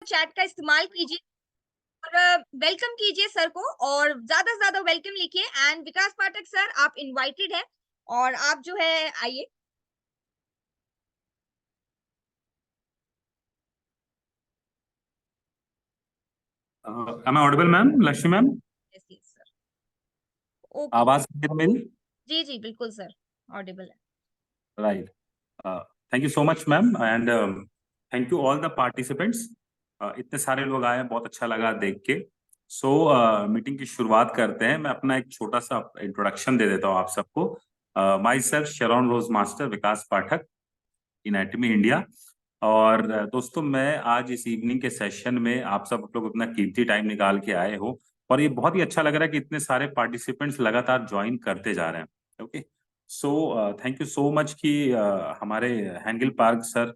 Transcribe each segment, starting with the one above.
Chat का इस्तेमाल कीजिए और वेलकम कीजिए सर को और ज़्यादा से ज़्यादा वेलकम लिखिए एंड विकास पाठक सर आप इनवाइटेड हैं और आप जो है आइए। am I audible, ma'am? Lakshmi ma'am, yes yes sir. Okay. आवाज आ रही है मेरी? जी, जी, बिल्कुल सर, ऑडिबल है। Right. Thank you so much ma'am, and thank you all the participants. इतने सारे लोग आए हैं, बहुत अच्छा लगा देख के। मीटिंग की शुरुआत करते हैं। मैं अपना एक छोटा सा इंट्रोडक्शन दे देता हूँ आप सबको। Myself Sharon Rose master Vikas Pathak in Atomy India. और दोस्तों, मैं आज इस इवनिंग के सेशन में आप सब लोग अपना कीमती टाइम निकाल के आए हो, और ये बहुत ही अच्छा लग रहा है कि इतने सारे पार्टिसिपेंट्स लगातार ज्वाइन करते जा रहे हैं। Okay, so thank you so much कि हमारे हैंगिल पार्क सर,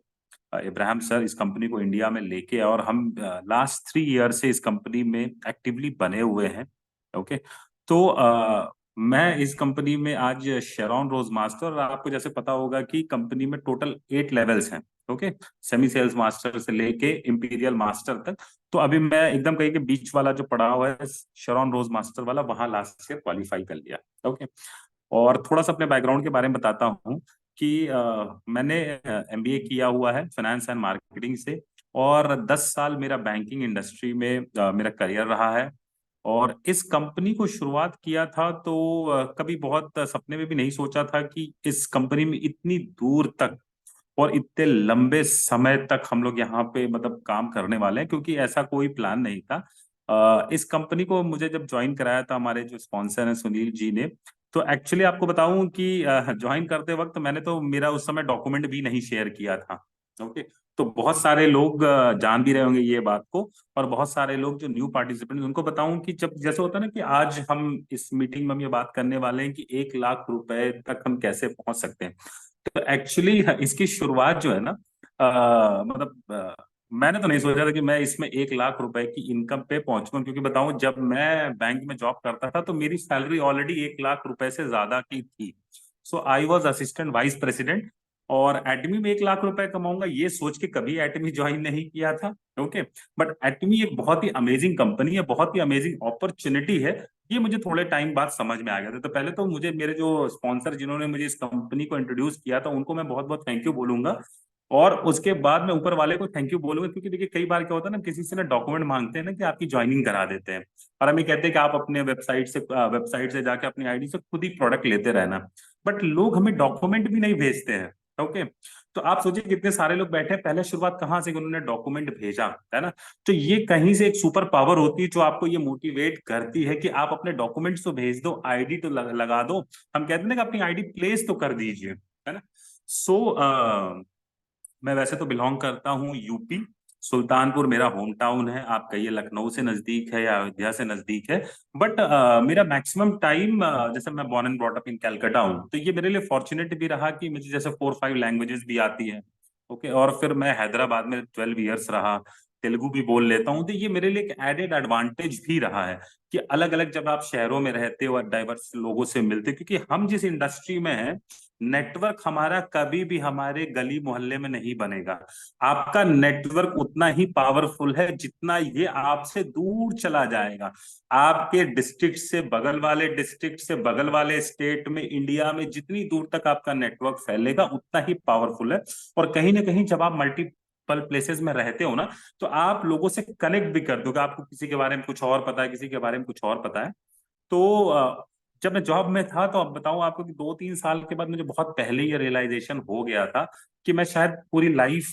इब्राहिम सर इस कंपनी को इंडिया में लेके, और हम लास्ट 3 ईयर से इस कंपनी में एक्टिवली बने हुए हैं। ओके, तो मैं इस कंपनी में आज शेरॉन रोज मास्टर, और आपको जैसे पता होगा कि कंपनी में टोटल 8 लेवल्स हैं। ओके, सेमी सेल्स मास्टर से लेके इंपीरियल मास्टर तक। तो अभी मैं एकदम कहीं के बीच वाला जो पड़ा हुआ है शेरॉन रोज मास्टर वाला, वहां लास्ट ईयर क्वालिफाई कर लिया। ओके, और थोड़ा सा अपने बैकग्राउंड के बारे में बताता हूँ कि मैंने एमबीए किया हुआ है फाइनेंस एंड मार्केटिंग से, और 10 साल मेरा बैंकिंग इंडस्ट्री में मेरा करियर रहा है। और इस कंपनी को शुरुआत किया था तो कभी बहुत सपने में भी नहीं सोचा था कि इस कंपनी में इतनी दूर तक और इतने लंबे समय तक हम लोग यहाँ पे मतलब काम करने वाले हैं, क्योंकि ऐसा कोई प्लान नहीं था। इस कंपनी को मुझे जब ज्वाइन कराया था हमारे जो स्पॉन्सर हैं सुनील जी ने, तो एक्चुअली आपको बताऊं कि ज्वाइन करते वक्त मैंने तो मेरा उस समय डॉक्यूमेंट भी नहीं शेयर किया था। ओके, तो बहुत सारे लोग जान भी रहे होंगे ये बात को, और बहुत सारे लोग जो न्यू पार्टिसिपेंट उनको बताऊं कि जब जैसे होता है ना कि आज हम इस मीटिंग में हम ये बात करने वाले हैं कि 1 लाख रुपए तक हम कैसे पहुंच सकते हैं। तो एक्चुअली इसकी शुरुआत जो है ना, मैंने तो नहीं सोचा था कि मैं इसमें 1 लाख रुपए की इनकम पे पहुंचूंगा, क्योंकि बताऊं जब मैं बैंक में जॉब करता था तो मेरी सैलरी ऑलरेडी 1 लाख रुपए से ज्यादा की थी। So I was assistant vice president, और एटमी में 1 लाख रुपए कमाऊंगा ये सोच के कभी एटमी ज्वाइन नहीं किया था। ओके, बट एटमी एक बहुत ही अमेजिंग कंपनी है, बहुत ही अमेजिंग अपॉर्चुनिटी है। ये मुझे थोड़े टाइम बाद समझ में आ गया था। तो पहले तो मुझे मेरे जो स्पॉन्सर जिन्होंने मुझे इस कंपनी को इंट्रोड्यूस किया था उनको मैं बहुत बहुत थैंक यू बोलूंगा, और उसके बाद मैं ऊपर वाले को थैंक यू बोलूंगा, क्योंकि देखिए कई बार क्या होता है ना, किसी से ना डॉक्यूमेंट मांगते हैं ना कि आपकी ज्वाइनिंग करा देते हैं, और हमें कहते हैं कि आप अपने वेबसाइट से जाके अपनी आईडी से खुद ही प्रोडक्ट लेते रहना, बट लोग हमें डॉक्यूमेंट भी नहीं भेजते हैं। ओके, तो आप सोचिए कितने सारे लोग बैठे हैं, पहले शुरुआत कहाँ से कि उन्होंने डॉक्यूमेंट भेजा है ना। तो ये कहीं से एक सुपर पावर होती है जो आपको ये मोटिवेट करती है कि आप अपने डॉक्यूमेंट्स तो भेज दो, आईडी तो लगा दो। हम कहते हैं ना कि अपनी आईडी प्लेस तो कर दीजिए, है ना। सो मैं वैसे तो बिलोंग करता हूँ यूपी, सुल्तानपुर मेरा होम टाउन है। आप कहिए लखनऊ से नजदीक है या अयोध्या से नजदीक है, बट मेरा मैक्सिमम टाइम, जैसे मैं born and brought up in Calcutta हूँ, तो ये मेरे लिए फॉर्चुनेट भी रहा कि मुझे जैसे 4-5 लैंग्वेजेस भी आती हैं। ओके, और फिर मैं हैदराबाद में 12 ईयर्स रहा, तेलुगु भी बोल लेता हूँ, तो ये मेरे लिए एक एडेड एडवांटेज भी रहा है कि अलग अलग जब आप शहरों में रहते हो और डाइवर्स लोगों से मिलते हो, क्योंकि हम जिस इंडस्ट्री में हैं, नेटवर्क हमारा कभी भी हमारे गली मोहल्ले में नहीं बनेगा। आपका नेटवर्क उतना ही पावरफुल है जितना ये आपसे दूर चला जाएगा। आपके डिस्ट्रिक्ट से बगल वाले डिस्ट्रिक्ट से बगल वाले स्टेट में, इंडिया में जितनी दूर तक आपका नेटवर्क फैलेगा उतना ही पावरफुल है। और कहीं ना कहीं जब आप मल्टीपल प्लेसेस में रहते हो ना, तो आप लोगों से कनेक्ट भी कर दोगे। आपको किसी के बारे में कुछ और पता है, किसी के बारे में कुछ और पता है। तो जब मैं जॉब में था, तो अब बताऊं आपको कि 2-3 साल के बाद मुझे बहुत पहले ये रियलाइजेशन हो गया था कि मैं शायद पूरी लाइफ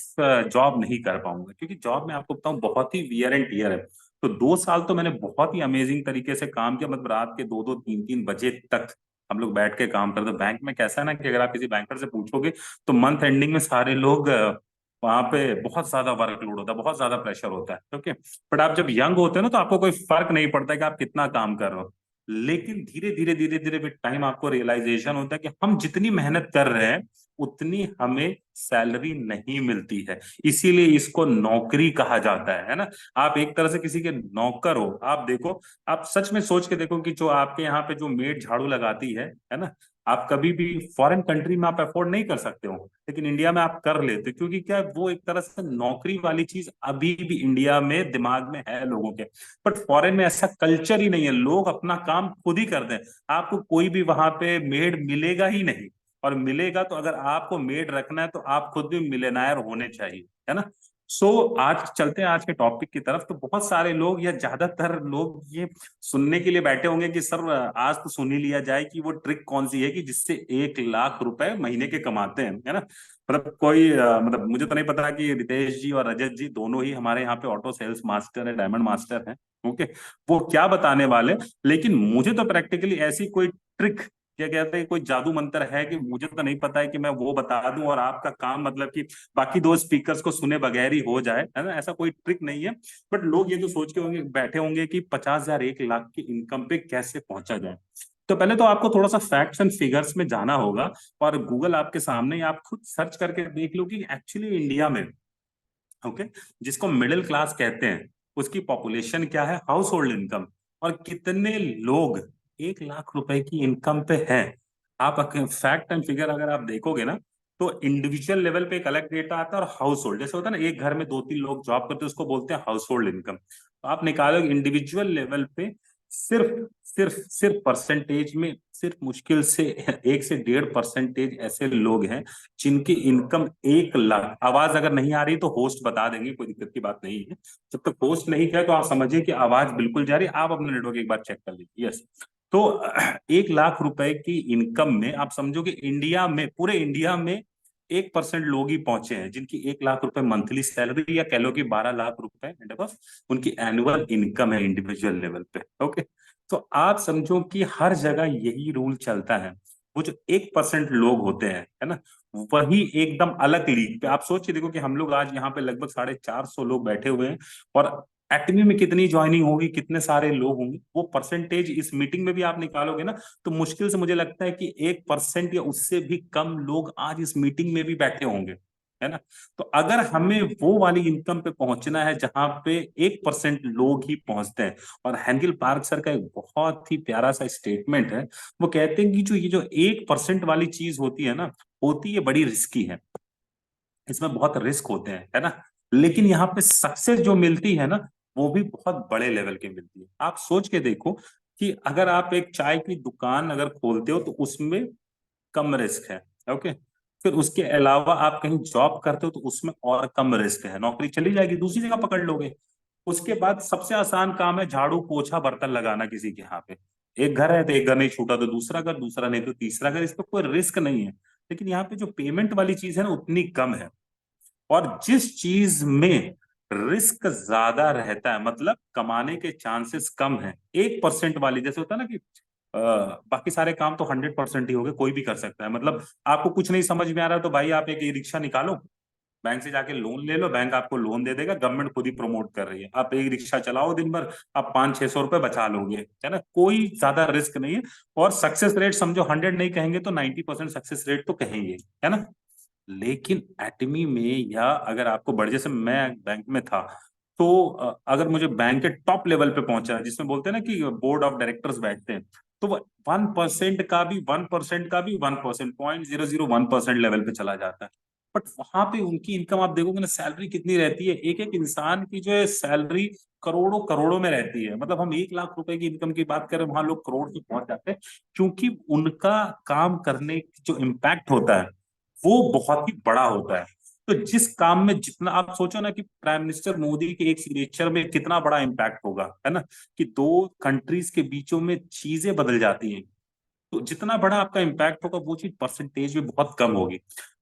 जॉब नहीं कर पाऊंगा, क्योंकि जॉब में आपको बताऊं बहुत ही वियर एंड टीयर है। तो 2 साल तो मैंने बहुत ही अमेजिंग तरीके से काम किया, मतलब रात के 2-2 3-3 बजे तक हम लोग बैठ के काम करते। बैंक में कैसा है ना कि अगर आप किसी बैंकर से पूछोगे तो मंथ एंडिंग में सारे लोग वहां पे बहुत ज्यादा वर्कलोड होता है, बहुत ज्यादा प्रेशर होता है। ओके, बट आप जब यंग होते हैं ना, तो आपको कोई फर्क नहीं पड़ता कि आप कितना काम कर रहे हो। लेकिन धीरे धीरे विद टाइम आपको रियलाइजेशन होता है कि हम जितनी मेहनत कर रहे हैं उतनी हमें सैलरी नहीं मिलती है। इसीलिए इसको नौकरी कहा जाता है ना। आप एक तरह से किसी के नौकर हो। आप देखो, आप सच में सोच के देखो कि जो आपके यहाँ पे जो मेड झाड़ू लगाती है ना, आप कभी भी फॉरेन कंट्री में आप अफोर्ड नहीं कर सकते हो, लेकिन इंडिया में आप कर लेते हो, क्योंकि क्या है, वो एक तरह से नौकरी वाली चीज अभी भी इंडिया में दिमाग में है लोगों के। बट फॉरेन में ऐसा कल्चर ही नहीं है, लोग अपना काम खुद ही करते हैं। आपको कोई भी वहां पे मेड मिलेगा ही नहीं, और मिलेगा तो अगर आपको मेड रखना है तो आप खुद भी मिलेनायर होने चाहिए, है ना। सो आज चलते हैं आज के टॉपिक की तरफ। तो बहुत सारे लोग या ज्यादातर लोग ये सुनने के लिए बैठे होंगे कि सर आज तो सुन ही लिया जाए कि वो ट्रिक कौन सी है कि जिससे 1 लाख रुपए महीने के कमाते हैं, है ना। मतलब कोई मतलब मुझे तो नहीं पता कि रितेश जी और रजत जी दोनों ही हमारे यहाँ पे ऑटो सेल्स मास्टर है, डायमंड मास्टर है। ओके, वो क्या बताने वाले। लेकिन मुझे तो प्रैक्टिकली ऐसी कोई ट्रिक, क्या कहते हैं, कोई जादू मंत्र है कि मुझे तो नहीं पता है कि मैं वो बता दूं और आपका काम मतलब कि बाकी दो स्पीकर्स को सुने बगैर ही हो जाए, है ना। ऐसा कोई ट्रिक नहीं है। बट लोग ये तो सोच के होंगे, बैठे होंगे कि 50,000 1 लाख की इनकम पे कैसे पहुंचा जाए। तो पहले तो आपको थोड़ा सा फैक्ट्स एंड फिगर्स में जाना होगा, और गूगल आपके सामने ही, आप खुद सर्च करके देख लो कि एक्चुअली इंडिया में, ओके, जिसको मिडिल क्लास कहते हैं, उसकी पॉपुलेशन क्या है, हाउस होल्ड इनकम, और कितने लोग 1 लाख रुपए की इनकम पे हैं। आप फैक्ट एंड फिगर अगर आप देखोगे ना, तो इंडिविजुअल लेवल पे एक अलग डेटा आता है, और हाउस होल्ड जैसे होता है ना, एक घर में 2 3 लोग जॉब करते हैं, उसको बोलते हैं हाउस होल्ड इनकम। तो आप निकालोगे इंडिविजुअल लेवल पे, सिर्फ सिर्फ परसेंटेज में सिर्फ मुश्किल से 1 से 1.5% ऐसे लोग हैं जिनकी इनकम 1 लाख। आवाज अगर नहीं आ रही तो होस्ट बता देंगे, कोई दिक्कत की बात नहीं है। जब तक होस्ट नहीं किया तो आप समझिए कि आवाज बिल्कुल जा रही है। आप अपना नेटवर्क एक बार चेक कर लीजिए। यस। तो 1 लाख रुपए की इनकम में आप समझो कि इंडिया में, पूरे इंडिया में 1% लोग ही पहुंचे हैं जिनकी 1 लाख रुपए मंथली सैलरी, या कह लो कि 12 लाख रुपए एंड अबव उनकी एनुअल इनकम है इंडिविजुअल लेवल पे। ओके, तो आप समझो कि हर जगह यही रूल चलता है। वो जो 1% लोग होते हैं, है ना, वही एकदम अलग लीग पे। आप सोच के देखो कि हम लोग आज यहाँ पे लगभग 450 लोग बैठे हुए हैं, और एटमी में कितनी ज्वाइनिंग होगी, कितने सारे लोग होंगे, वो परसेंटेज इस मीटिंग में भी आप निकालोगे ना, तो मुश्किल से मुझे लगता है कि 1% या उससे भी कम लोग आज इस मीटिंग में भी बैठे होंगे, है ना। तो अगर हमें वो वाली इनकम पे पहुंचना है जहां पे 1% लोग ही पहुंचते हैं, और हेंगल पार्क सर का एक बहुत ही प्यारा सा स्टेटमेंट है। वो कहते हैं कि जो ये जो 1% वाली चीज होती है ना, होती है बड़ी रिस्की है, इसमें बहुत रिस्क होते हैं, है ना। लेकिन यहाँ पे सक्सेस जो मिलती है ना, वो भी बहुत बड़े लेवल की मिलती है। आप सोच के देखो कि अगर आप एक चाय की दुकान अगर खोलते हो तो उसमें कम रिस्क है। ओके, फिर उसके अलावा आप कहीं जॉब करते हो तो उसमें और कम रिस्क है, नौकरी चली जाएगी, दूसरी जगह पकड़ लोगे। उसके बाद सबसे आसान काम है झाड़ू पोछा बर्तन लगाना किसी के यहाँ पे। एक घर है तो एक घर नहीं छूटा तो दूसरा घर, दूसरा नहीं तो तीसरा घर, इस पर कोई रिस्क नहीं है। लेकिन यहाँ पे जो पेमेंट वाली चीज है ना, उतनी कम है। और जिस चीज में रिस्क ज्यादा रहता है, मतलब कमाने के चांसेस कम है, 1% वाली, जैसे होता है ना कि बाकी सारे काम तो 100% ही हो गए, कोई भी कर सकता है। मतलब आपको कुछ नहीं समझ में आ रहा है तो भाई आप एक ई रिक्शा निकालो, बैंक से जाके लोन ले लो, बैंक आपको लोन दे देगा, गवर्नमेंट खुद ही प्रमोट कर रही है। आप एक रिक्शा चलाओ दिन भर, आप 500-600 रुपए बचा लोगे, है ना, कोई ज्यादा रिस्क नहीं है। और सक्सेस रेट समझो 100 नहीं कहेंगे तो 90% सक्सेस रेट तो कहेंगे, है ना। लेकिन एटमी में, या अगर आपको बढ़, जैसे मैं बैंक में था, तो अगर मुझे बैंक के टॉप लेवल पे पहुंचा है, जिसमें बोलते हैं ना कि बोर्ड ऑफ डायरेक्टर्स बैठते हैं, तो वो 1% का भी 1% का भी 1%, 0.001% लेवल पे चला जाता है। बट वहां पे उनकी इनकम आप देखोगे ना, सैलरी कितनी रहती है, एक एक इंसान की जो है सैलरी करोड़ों करोड़ों में रहती है। मतलब हम 1 लाख रुपए की इनकम की बात करें, वहां लोग करोड़ तक पहुंच जाते हैं, क्योंकि उनका काम करने की जो इम्पैक्ट होता है वो बहुत ही बड़ा होता है। तो जिस काम में जितना, आप सोचो ना कि प्राइम मिनिस्टर मोदी के एक सिग्नेचर में कितना बड़ा इम्पैक्ट होगा, है ना, कि दो कंट्रीज के बीचों में चीजें बदल जाती हैं। तो जितना बड़ा आपका इम्पैक्ट होगा वो चीज परसेंटेज में बहुत कम होगी।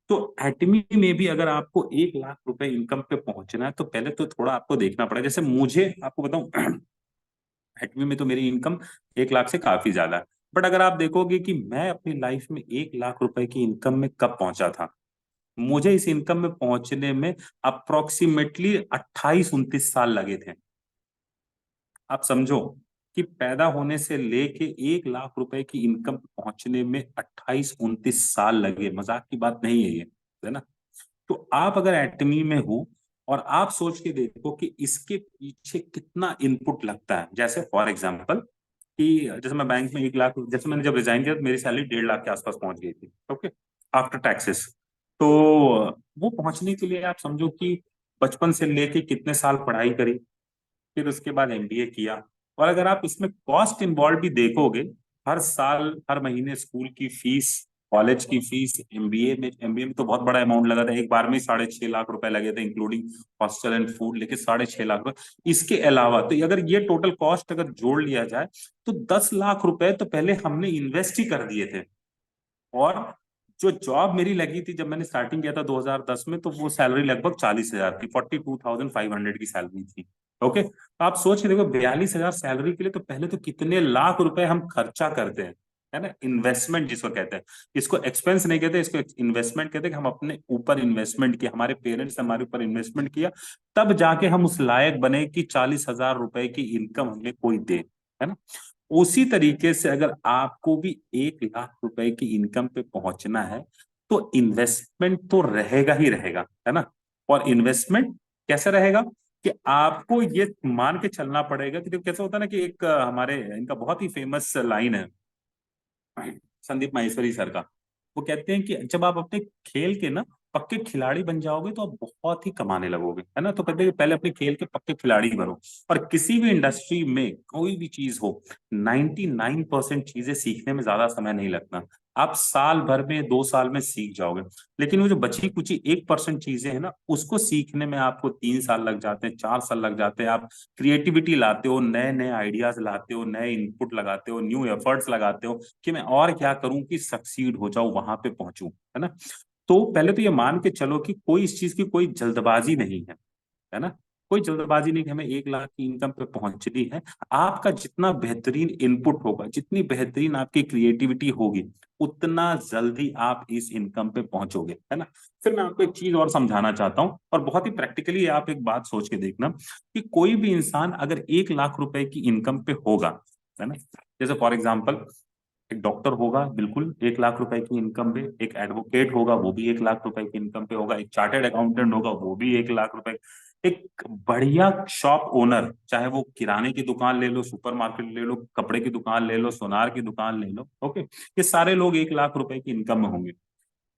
तो एटमी में भी अगर आपको 1 लाख रुपए इनकम पे पहुंचना है तो पहले तो थोड़ा आपको देखना पड़ेगा। जैसे मुझे आपको बताऊं, एटमी में तो मेरी इनकम 1 लाख से काफी ज्यादा है। बट अगर आप देखोगे कि मैं अपनी लाइफ में 1 लाख रुपए की इनकम में कब पहुंचा था, मुझे इस इनकम में पहुंचने में अप्रोक्सीमेटली 28-29 साल लगे थे। आप समझो कि पैदा होने से लेके 1 लाख रुपए की इनकम पहुंचने में 28-29 साल लगे, मजाक की बात नहीं है ये, है ना। तो आप अगर एटमी में हो और आप सोच के देखो कि इसके पीछे कितना इनपुट लगता है, जैसे फॉर एग्जाम्पल कि जैसे मैं बैंक में 1 लाख, जैसे मैंने जब रिजाइन किया तो मेरी सैलरी 1.5 लाख के आसपास पहुंच गई थी, ओके, आफ्टर टैक्सेस। तो वो पहुंचने के लिए आप समझो कि बचपन से लेके कितने साल पढ़ाई करी, फिर उसके बाद एमबीए किया। और अगर आप इसमें कॉस्ट इन्वॉल्व भी देखोगे, हर साल हर महीने स्कूल की फीस, कॉलेज की फीस, एमबीए में तो बहुत बड़ा अमाउंट लगा था, एक बार में 6.5 लाख रुपए लगे थे इंक्लूडिंग हॉस्टल एंड फूड, लेके 6.5 लाख रुपए। इसके अलावा तो अगर ये टोटल कॉस्ट अगर जोड़ लिया जाए तो 10 लाख रुपए तो पहले हमने इन्वेस्ट ही कर दिए थे। और जो जॉब मेरी लगी थी जब मैंने स्टार्टिंग किया था 2010 में, तो वो सैलरी लगभग 40,000 की, 42,500 की सैलरी थी, ओके। तो आप सोच के देखो, 42,000 सैलरी के लिए तो पहले तो कितने लाख रुपए हम खर्चा करते हैं, है ना, इन्वेस्टमेंट जिसको कहते हैं। इसको एक्सपेंस नहीं कहते, इसको इन्वेस्टमेंट कहते हैं, कि हम अपने ऊपर इन्वेस्टमेंट किया, हमारे पेरेंट्स हमारे ऊपर इन्वेस्टमेंट किया, तब जाके हम उस लायक बने कि 40,000 रुपए की इनकम हमें कोई दे, है ना। उसी तरीके से अगर आपको भी 1 लाख रुपए की इनकम पे पहुंचना है, तो इन्वेस्टमेंट तो रहेगा ही रहेगा, है ना। और इन्वेस्टमेंट कैसे रहेगा, कि आपको ये मान के चलना पड़ेगा कि देखो कैसे होता है ना, कि एक हमारे इनका बहुत ही फेमस लाइन है संदीप माहेश्वरी सर का। वो कहते हैं कि जब आप अपने खेल के ना पक्के खिलाड़ी बन जाओगे तो आप बहुत ही कमाने लगोगे, है ना। तो कहते हैं कि पहले अपने खेल के पक्के खिलाड़ी बनो। और किसी भी इंडस्ट्री में कोई भी चीज हो, 99% चीजें सीखने में ज्यादा समय नहीं लगता। आप साल भर में 2 साल में सीख जाओगे। लेकिन वो जो बची कुची 1% चीजें हैं ना, उसको सीखने में आपको 3 साल लग जाते हैं, 4 साल लग जाते हैं। आप क्रिएटिविटी लाते हो, नए नए आइडियाज लाते हो, नए इनपुट लगाते हो, न्यू एफर्ट्स लगाते हो, कि मैं और क्या करूं कि सक्सीड हो जाऊं, वहां पे पहुंचूं, है ना। तो पहले तो ये मान के चलो कि कोई इस चीज की कोई जल्दबाजी नहीं है ना। कोई जल्दबाजी नहीं कि हमें 1 लाख की इनकम पे पहुंचनी है। आपका जितना बेहतरीन इनपुट होगा, जितनी बेहतरीन आपकी क्रिएटिविटी होगी, उतना जल्दी आप इस इनकम पे पहुंचोगे, है ना। फिर मैं आपको एक चीज और समझाना चाहता हूँ, और बहुत ही प्रैक्टिकली आप एक बात सोच के देखना, कि कोई भी इंसान अगर 1 लाख रुपए की इनकम पे होगा, है ना, जैसे फॉर एग्जाम्पल एक डॉक्टर होगा बिल्कुल 1 लाख रुपए की इनकम पे, एक एडवोकेट होगा वो भी 1 लाख रुपए की इनकम पे होगा, एक चार्टर्ड अकाउंटेंट होगा वो भी 1 लाख रुपए, एक बढ़िया शॉप ओनर, चाहे वो किराने की दुकान ले लो, सुपरमार्केट ले लो, कपड़े की दुकान ले लो, सोनार की दुकान ले लो, ओके, ये सारे लोग 1 लाख रुपए की इनकम में होंगे।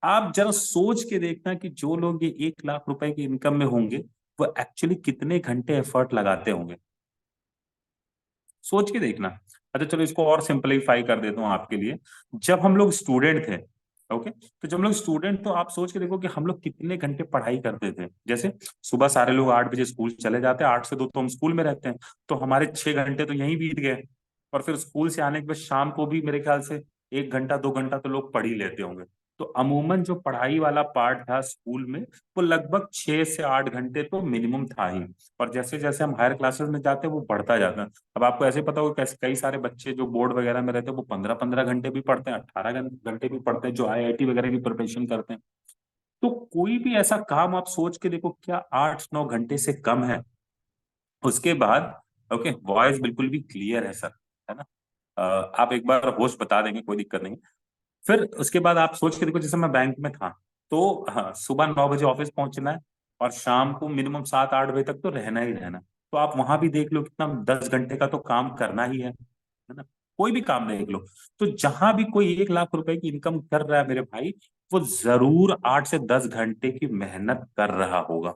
आप जरा सोच के देखना कि जो लोग ये 1 लाख रुपए की इनकम में होंगे, वो एक्चुअली कितने घंटे एफर्ट लगाते होंगे, सोच के देखना। अच्छा चलो इसको और सिंपलीफाई कर देता हूँ आपके लिए। जब हम लोग स्टूडेंट थे, ओके, तो जब हम लोग स्टूडेंट, तो आप सोच के देखो कि हम लोग कितने घंटे पढ़ाई करते थे। जैसे सुबह सारे लोग 8 बजे स्कूल चले जाते हैं, 8 से 2 तो हम स्कूल में रहते हैं, तो हमारे 6 घंटे तो यहीं बीत गए। और फिर स्कूल से आने के बाद शाम को भी मेरे ख्याल से 1 घंटा 2 घंटा तो लोग पढ़ ही लेते होंगे। तो अमूमन जो पढ़ाई वाला पार्ट था स्कूल में, वो लगभग 6 से 8 घंटे तो मिनिमम था ही। और जैसे जैसे हम हायर क्लासेस में जाते हैं वो बढ़ता जाता है। अब आपको ऐसे पता होगा कैसे कई सारे बच्चे जो बोर्ड वगैरह में रहते हैं वो 15-15 घंटे भी पढ़ते हैं, 18 घंटे भी पढ़ते हैं, जो आईआईटी वगैरह की प्रिपरेशन करते हैं। तो कोई भी ऐसा काम आप सोच के देखो, क्या 8-9 घंटे से कम है? उसके बाद, ओके, वॉइस बिल्कुल भी क्लियर है सर, है ना। आप एक बार होश बता देंगे, कोई दिक्कत नहीं। फिर उसके बाद आप सोच के देखो, जैसे मैं बैंक में था, तो हाँ, सुबह 9 बजे ऑफिस पहुंचना है, और शाम को मिनिमम 7-8 बजे तक तो रहना ही रहना। तो आप वहां भी देख लो कितना, 10 घंटे का तो काम करना ही है ना। कोई भी काम देख लो। तो जहां भी कोई 1 लाख रुपए की इनकम कर रहा है मेरे भाई, वो जरूर 8 से 10 घंटे की मेहनत कर रहा होगा।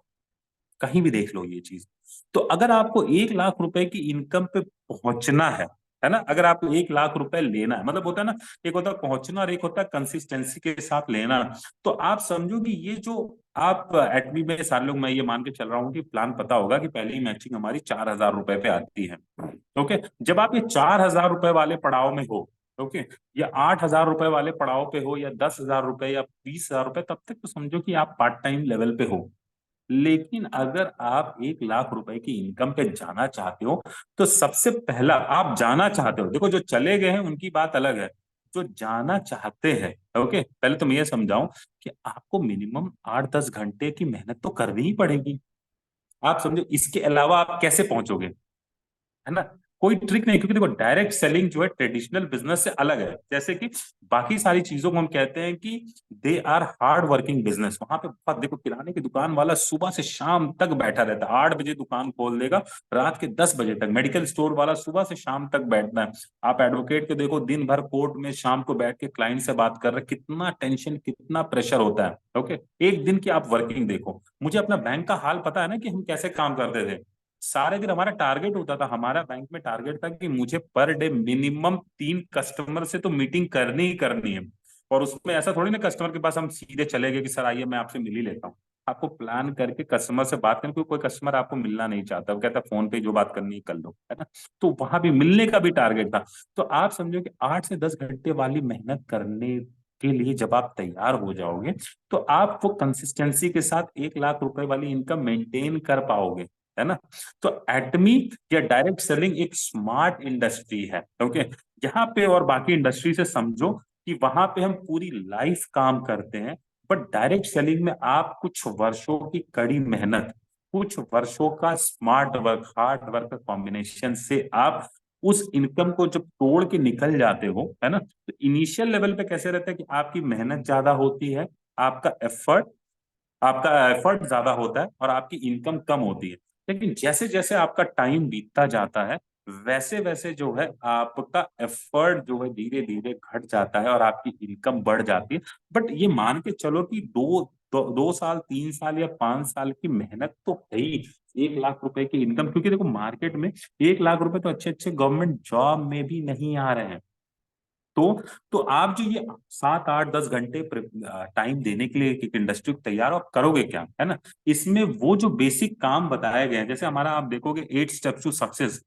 कहीं भी देख लो ये चीज। तो अगर आपको 1 लाख रुपए की इनकम पे पहुंचना है ना, अगर आपको 1 लाख रुपए लेना है, मतलब होता है ना, एक होता है पहुंचना और एक होता है कंसिस्टेंसी के साथ लेना। तो आप समझो कि ये जो आप एटमी में सारे लोग, मैं ये मान के चल रहा हूँ कि प्लान पता होगा कि पहली मैचिंग हमारी 4,000 रुपए पे आती है, ओके। जब आप ये 4,000 रुपए वाले पड़ाव में हो, ओके, या 8,000 रुपए वाले पड़ाव पे हो, या 10,000 रुपए या 20,000 रुपए, तब तक तो समझो कि आप पार्ट टाइम लेवल पे हो। लेकिन अगर आप 1 लाख रुपए की इनकम पे जाना चाहते हो, तो सबसे पहला आप जाना चाहते हो, देखो जो चले गए हैं उनकी बात अलग है, जो जाना चाहते हैं, ओके, पहले तो मैं ये समझाऊं कि आपको मिनिमम 8-10 घंटे की मेहनत तो करनी ही पड़ेगी। आप समझो, इसके अलावा आप कैसे पहुंचोगे, है ना। कोई ट्रिक नहीं, क्योंकि देखो डायरेक्ट सेलिंग जो है ट्रेडिशनल बिजनेस से अलग है। जैसे कि बाकी सारी चीजों को हम कहते हैं कि they are hard working business. वहां पे बहुत, देखो किराने की दुकान वाला सुबह से शाम तक बैठा रहता है, 8 बजे दुकान खोल देगा, रात के 10 बजे तक। मेडिकल स्टोर वाला सुबह से शाम तक बैठना है। आप एडवोकेट को देखो, दिन भर कोर्ट में शाम को बैठ के क्लाइंट से बात कर रहे, कितना टेंशन कितना प्रेशर होता है। ओके, एक दिन की आप वर्किंग देखो। मुझे अपना बैंक का हाल पता है ना, कि हम कैसे काम करते थे। सारे दिन हमारा टारगेट होता था, हमारा बैंक में टारगेट था कि मुझे पर डे मिनिमम 3 कस्टमर से तो मीटिंग करनी ही करनी है। और उसमें ऐसा थोड़ी ना कस्टमर के पास हम सीधे चले गए कि सर आइए मैं आपसे मिल ही लेता हूँ। आपको प्लान करके कस्टमर से बात करनी, कोई कस्टमर आपको मिलना नहीं चाहता, वो कहता फोन पे जो बात करनी है कर लो, है ना। तो वहां भी मिलने का भी टारगेट था। तो आप समझो कि 8 से 10 घंटे वाली मेहनत करने के लिए जब आप तैयार हो जाओगे, तो आप वो कंसिस्टेंसी के साथ 1 लाख रुपए वाली इनकम मेंटेन कर पाओगे, है ना। तो एटमी या डायरेक्ट सेलिंग एक स्मार्ट इंडस्ट्री है। ओके, यहाँ पे और बाकी इंडस्ट्री से समझो कि वहां पे हम पूरी लाइफ काम करते हैं, बट डायरेक्ट सेलिंग में आप कुछ वर्षों की कड़ी मेहनत, कुछ वर्षों का smart work, hard work combination से आप उस इनकम को जब तोड़ के निकल जाते हो, है ना। तो इनिशियल लेवल पे कैसे रहता है कि आपकी मेहनत ज्यादा होती है, आपका एफर्ट आपका एफर्ट ज्यादा होता है और आपकी इनकम कम होती है। लेकिन जैसे जैसे आपका टाइम बीतता जाता है, वैसे वैसे जो है आपका एफर्ट जो है धीरे धीरे घट जाता है और आपकी इनकम बढ़ जाती है। बट ये मान के चलो कि 2 साल 3 साल या 5 साल की मेहनत तो है ही 1 लाख रुपए की इनकम। क्योंकि देखो मार्केट में 1 लाख रुपए तो अच्छे अच्छे गवर्नमेंट जॉब में भी नहीं आ रहे हैं। तो आप जो ये 7 8 10 घंटे टाइम देने के लिए एक इंडस्ट्री को तैयार हो, आप करोगे क्या, है ना। इसमें वो जो बेसिक काम बताए गए हैं, जैसे हमारा आप देखोगे 8 स्टेप्स टू सक्सेस,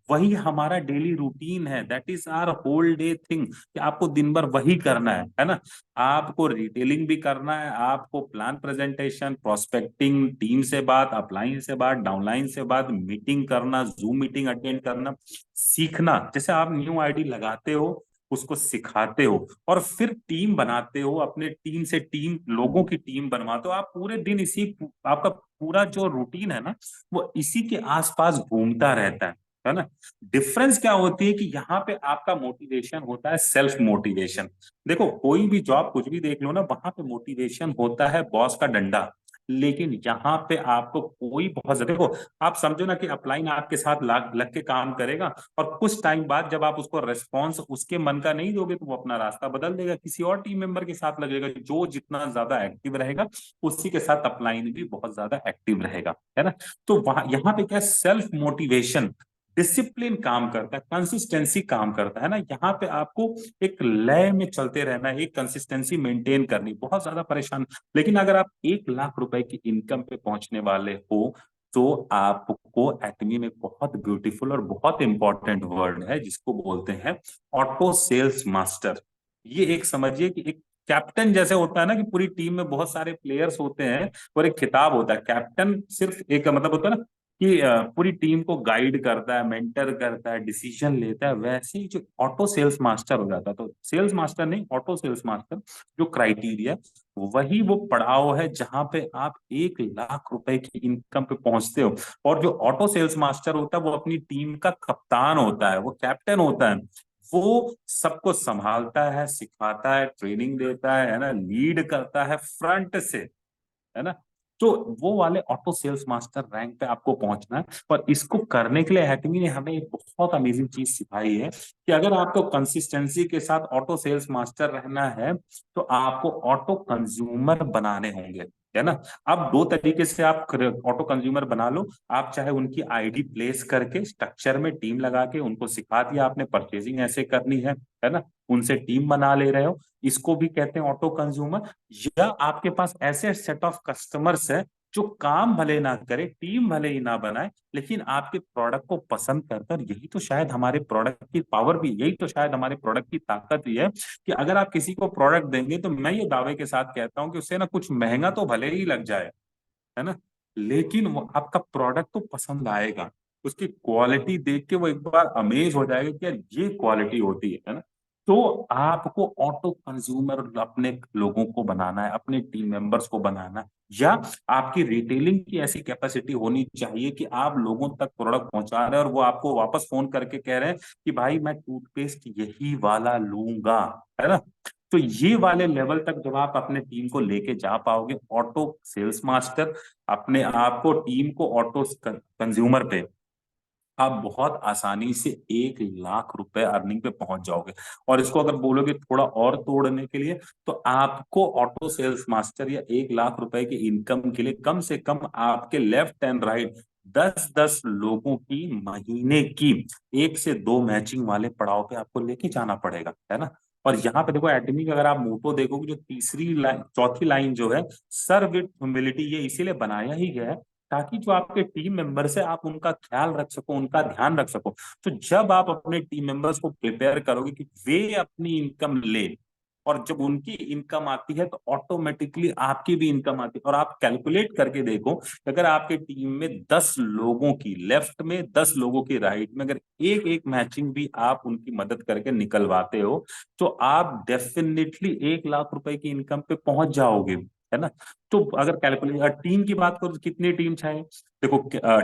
वही हमारा डेली रूटीन है। That is our whole day thing, कि आपको दिन भर वही करना है ना। आपको रिटेलिंग भी करना है, आपको प्लान प्रेजेंटेशन, प्रोस्पेक्टिंग, टीम से बात, अपलाइन से बात, डाउनलाइन से बात, मीटिंग करना, जूम मीटिंग अटेंड करना, सीखना। जैसे आप न्यू आईडी लगाते हो, उसको सिखाते हो, और फिर टीम बनाते हो, अपने टीम से टीम लोगों की टीम बनवाते हो। आप पूरे दिन इसी, आपका पूरा जो रूटीन है ना, वो इसी के आसपास घूमता रहता है ना। डिफरेंस क्या होती है कि यहाँ पे आपका मोटिवेशन होता है सेल्फ मोटिवेशन। देखो कोई भी जॉब कुछ भी देख लो ना, वहां पे मोटिवेशन होता है बॉस का डंडा। लेकिन यहाँ पे आपको कोई बहुत ज्यादा, देखो आप समझो ना कि अपलाइन आपके साथ लग लग के काम करेगा, और कुछ टाइम बाद जब आप उसको रेस्पॉन्स उसके मन का नहीं दोगे, तो वो अपना रास्ता बदल देगा, किसी और टीम मेंबर के साथ लगेगा। जो जितना ज्यादा एक्टिव रहेगा, उसी के साथ अपलाइन भी बहुत ज्यादा एक्टिव रहेगा, है ना। तो वहां यहाँ पे क्या, सेल्फ मोटिवेशन, डिसिप्लिन काम करता है, कंसिस्टेंसी काम करता है ना। यहाँ पे आपको एक लय में चलते रहना है, एक कंसिस्टेंसी मेंटेन करनी, बहुत ज्यादा परेशान। लेकिन अगर आप 1 लाख रुपए की इनकम पे पहुंचने वाले हो, तो आपको एटमी में बहुत ब्यूटीफुल और बहुत इंपॉर्टेंट वर्ड है जिसको बोलते हैं ऑटो सेल्स मास्टर। ये एक समझिए कि एक कैप्टन जैसे होता है ना, कि पूरी टीम में बहुत सारे प्लेयर्स होते हैं और एक खिताब होता है। कैप्टन सिर्फ एक मतलब होता है ना, कि पूरी टीम को गाइड करता है, मेंटर करता है, डिसीजन लेता है। वैसे ही जो ऑटो सेल्स मास्टर हो जाता है, तो सेल्स मास्टर नहीं, ऑटो सेल्स मास्टर जो क्राइटेरिया, वही वो पड़ाव है जहां पे आप 1 लाख रुपए की इनकम पे पहुंचते हो। और जो ऑटो सेल्स मास्टर होता है, वो अपनी टीम का कप्तान होता है, वो कैप्टन होता है। वो सबको संभालता है, सिखाता है, ट्रेनिंग देता है ना, लीड करता है फ्रंट से, है ना। तो वो वाले ऑटो सेल्स मास्टर रैंक पे आपको पहुंचना है। और इसको करने के लिए हैटमी ने हमें एक बहुत अमेजिंग चीज सिखाई है, कि अगर आपको कंसिस्टेंसी के साथ ऑटो सेल्स मास्टर रहना है, तो आपको ऑटो कंज्यूमर बनाने होंगे, है ना। अब 2 तरीके से आप ऑटो कंज्यूमर बना लो। आप चाहे उनकी आईडी प्लेस करके स्ट्रक्चर में टीम लगा के उनको सिखा दिया आपने परचेजिंग ऐसे करनी है ना, उनसे टीम बना ले रहे हो, इसको भी कहते हैं ऑटो कंज्यूमर। या आपके पास ऐसे सेट ऑफ कस्टमर्स है जो काम भले ना करे, टीम भले ही ना बनाए, लेकिन आपके प्रोडक्ट को पसंद करकर, यही तो शायद हमारे प्रोडक्ट की पावर भी, यही तो शायद हमारे प्रोडक्ट की ताकत भी है, कि अगर आप किसी को प्रोडक्ट देंगे, तो मैं ये दावे के साथ कहता हूं कि उससे ना कुछ महंगा तो भले ही लग जाए, है ना, लेकिन वो आपका प्रोडक्ट तो पसंद आएगा। उसकी क्वालिटी देख के वो एक बार अमेज हो जाएगा कि यार ये क्वालिटी होती है ना। तो आपको ऑटो कंज्यूमर अपने लोगों को बनाना है, अपने टीम मेंबर्स को बनाना है, या आपकी रिटेलिंग की ऐसी कैपेसिटी होनी चाहिए कि आप लोगों तक प्रोडक्ट पहुंचा रहे हैं और वो आपको वापस फोन करके कह रहे हैं कि भाई मैं टूथपेस्ट यही वाला लूंगा, है ना। तो ये वाले लेवल तक जब आप अपने टीम को लेके जा पाओगे, ऑटो सेल्स मास्टर अपने आप को, टीम को ऑटो कंज्यूमर पे, आप बहुत आसानी से 1 लाख रुपए अर्निंग पे पहुंच जाओगे। और इसको अगर बोलोगे थोड़ा और तोड़ने के लिए, तो आपको ऑटो सेल्स मास्टर या 1 लाख रुपए की इनकम के लिए कम से कम आपके लेफ्ट एंड राइट 10-10 लोगों की महीने की 1 से 2 मैचिंग वाले पड़ाव पे आपको लेके जाना पड़ेगा, है ना। और यहाँ पे देखो एटमी का अगर आप मोटो देखोगे, जो तीसरी लाइन, चौथी लाइन जो है, सर्व विद ह्यूमिलिटी, ये इसीलिए बनाया ही गया है ताकि जो आपके टीम मेंबर्स है आप उनका ख्याल रख सको, उनका ध्यान रख सको। तो जब आप अपने टीम मेंबर्स को प्रिपेयर करोगे कि वे अपनी इनकम ले, और जब उनकी इनकम आती है तो ऑटोमेटिकली आपकी भी इनकम आती है। और आप कैलकुलेट करके देखो, अगर आपके टीम में 10 लोगों की लेफ्ट में, 10 लोगों की राइट में, अगर एक एक मैचिंग भी आप उनकी मदद करके निकलवाते हो, तो आप डेफिनेटली 1 लाख रुपए की इनकम पे पहुंच जाओगे, है ना। तो अगर कैलकुलेट टीम की बात करो तो कितनी टीम चाहिए, देखो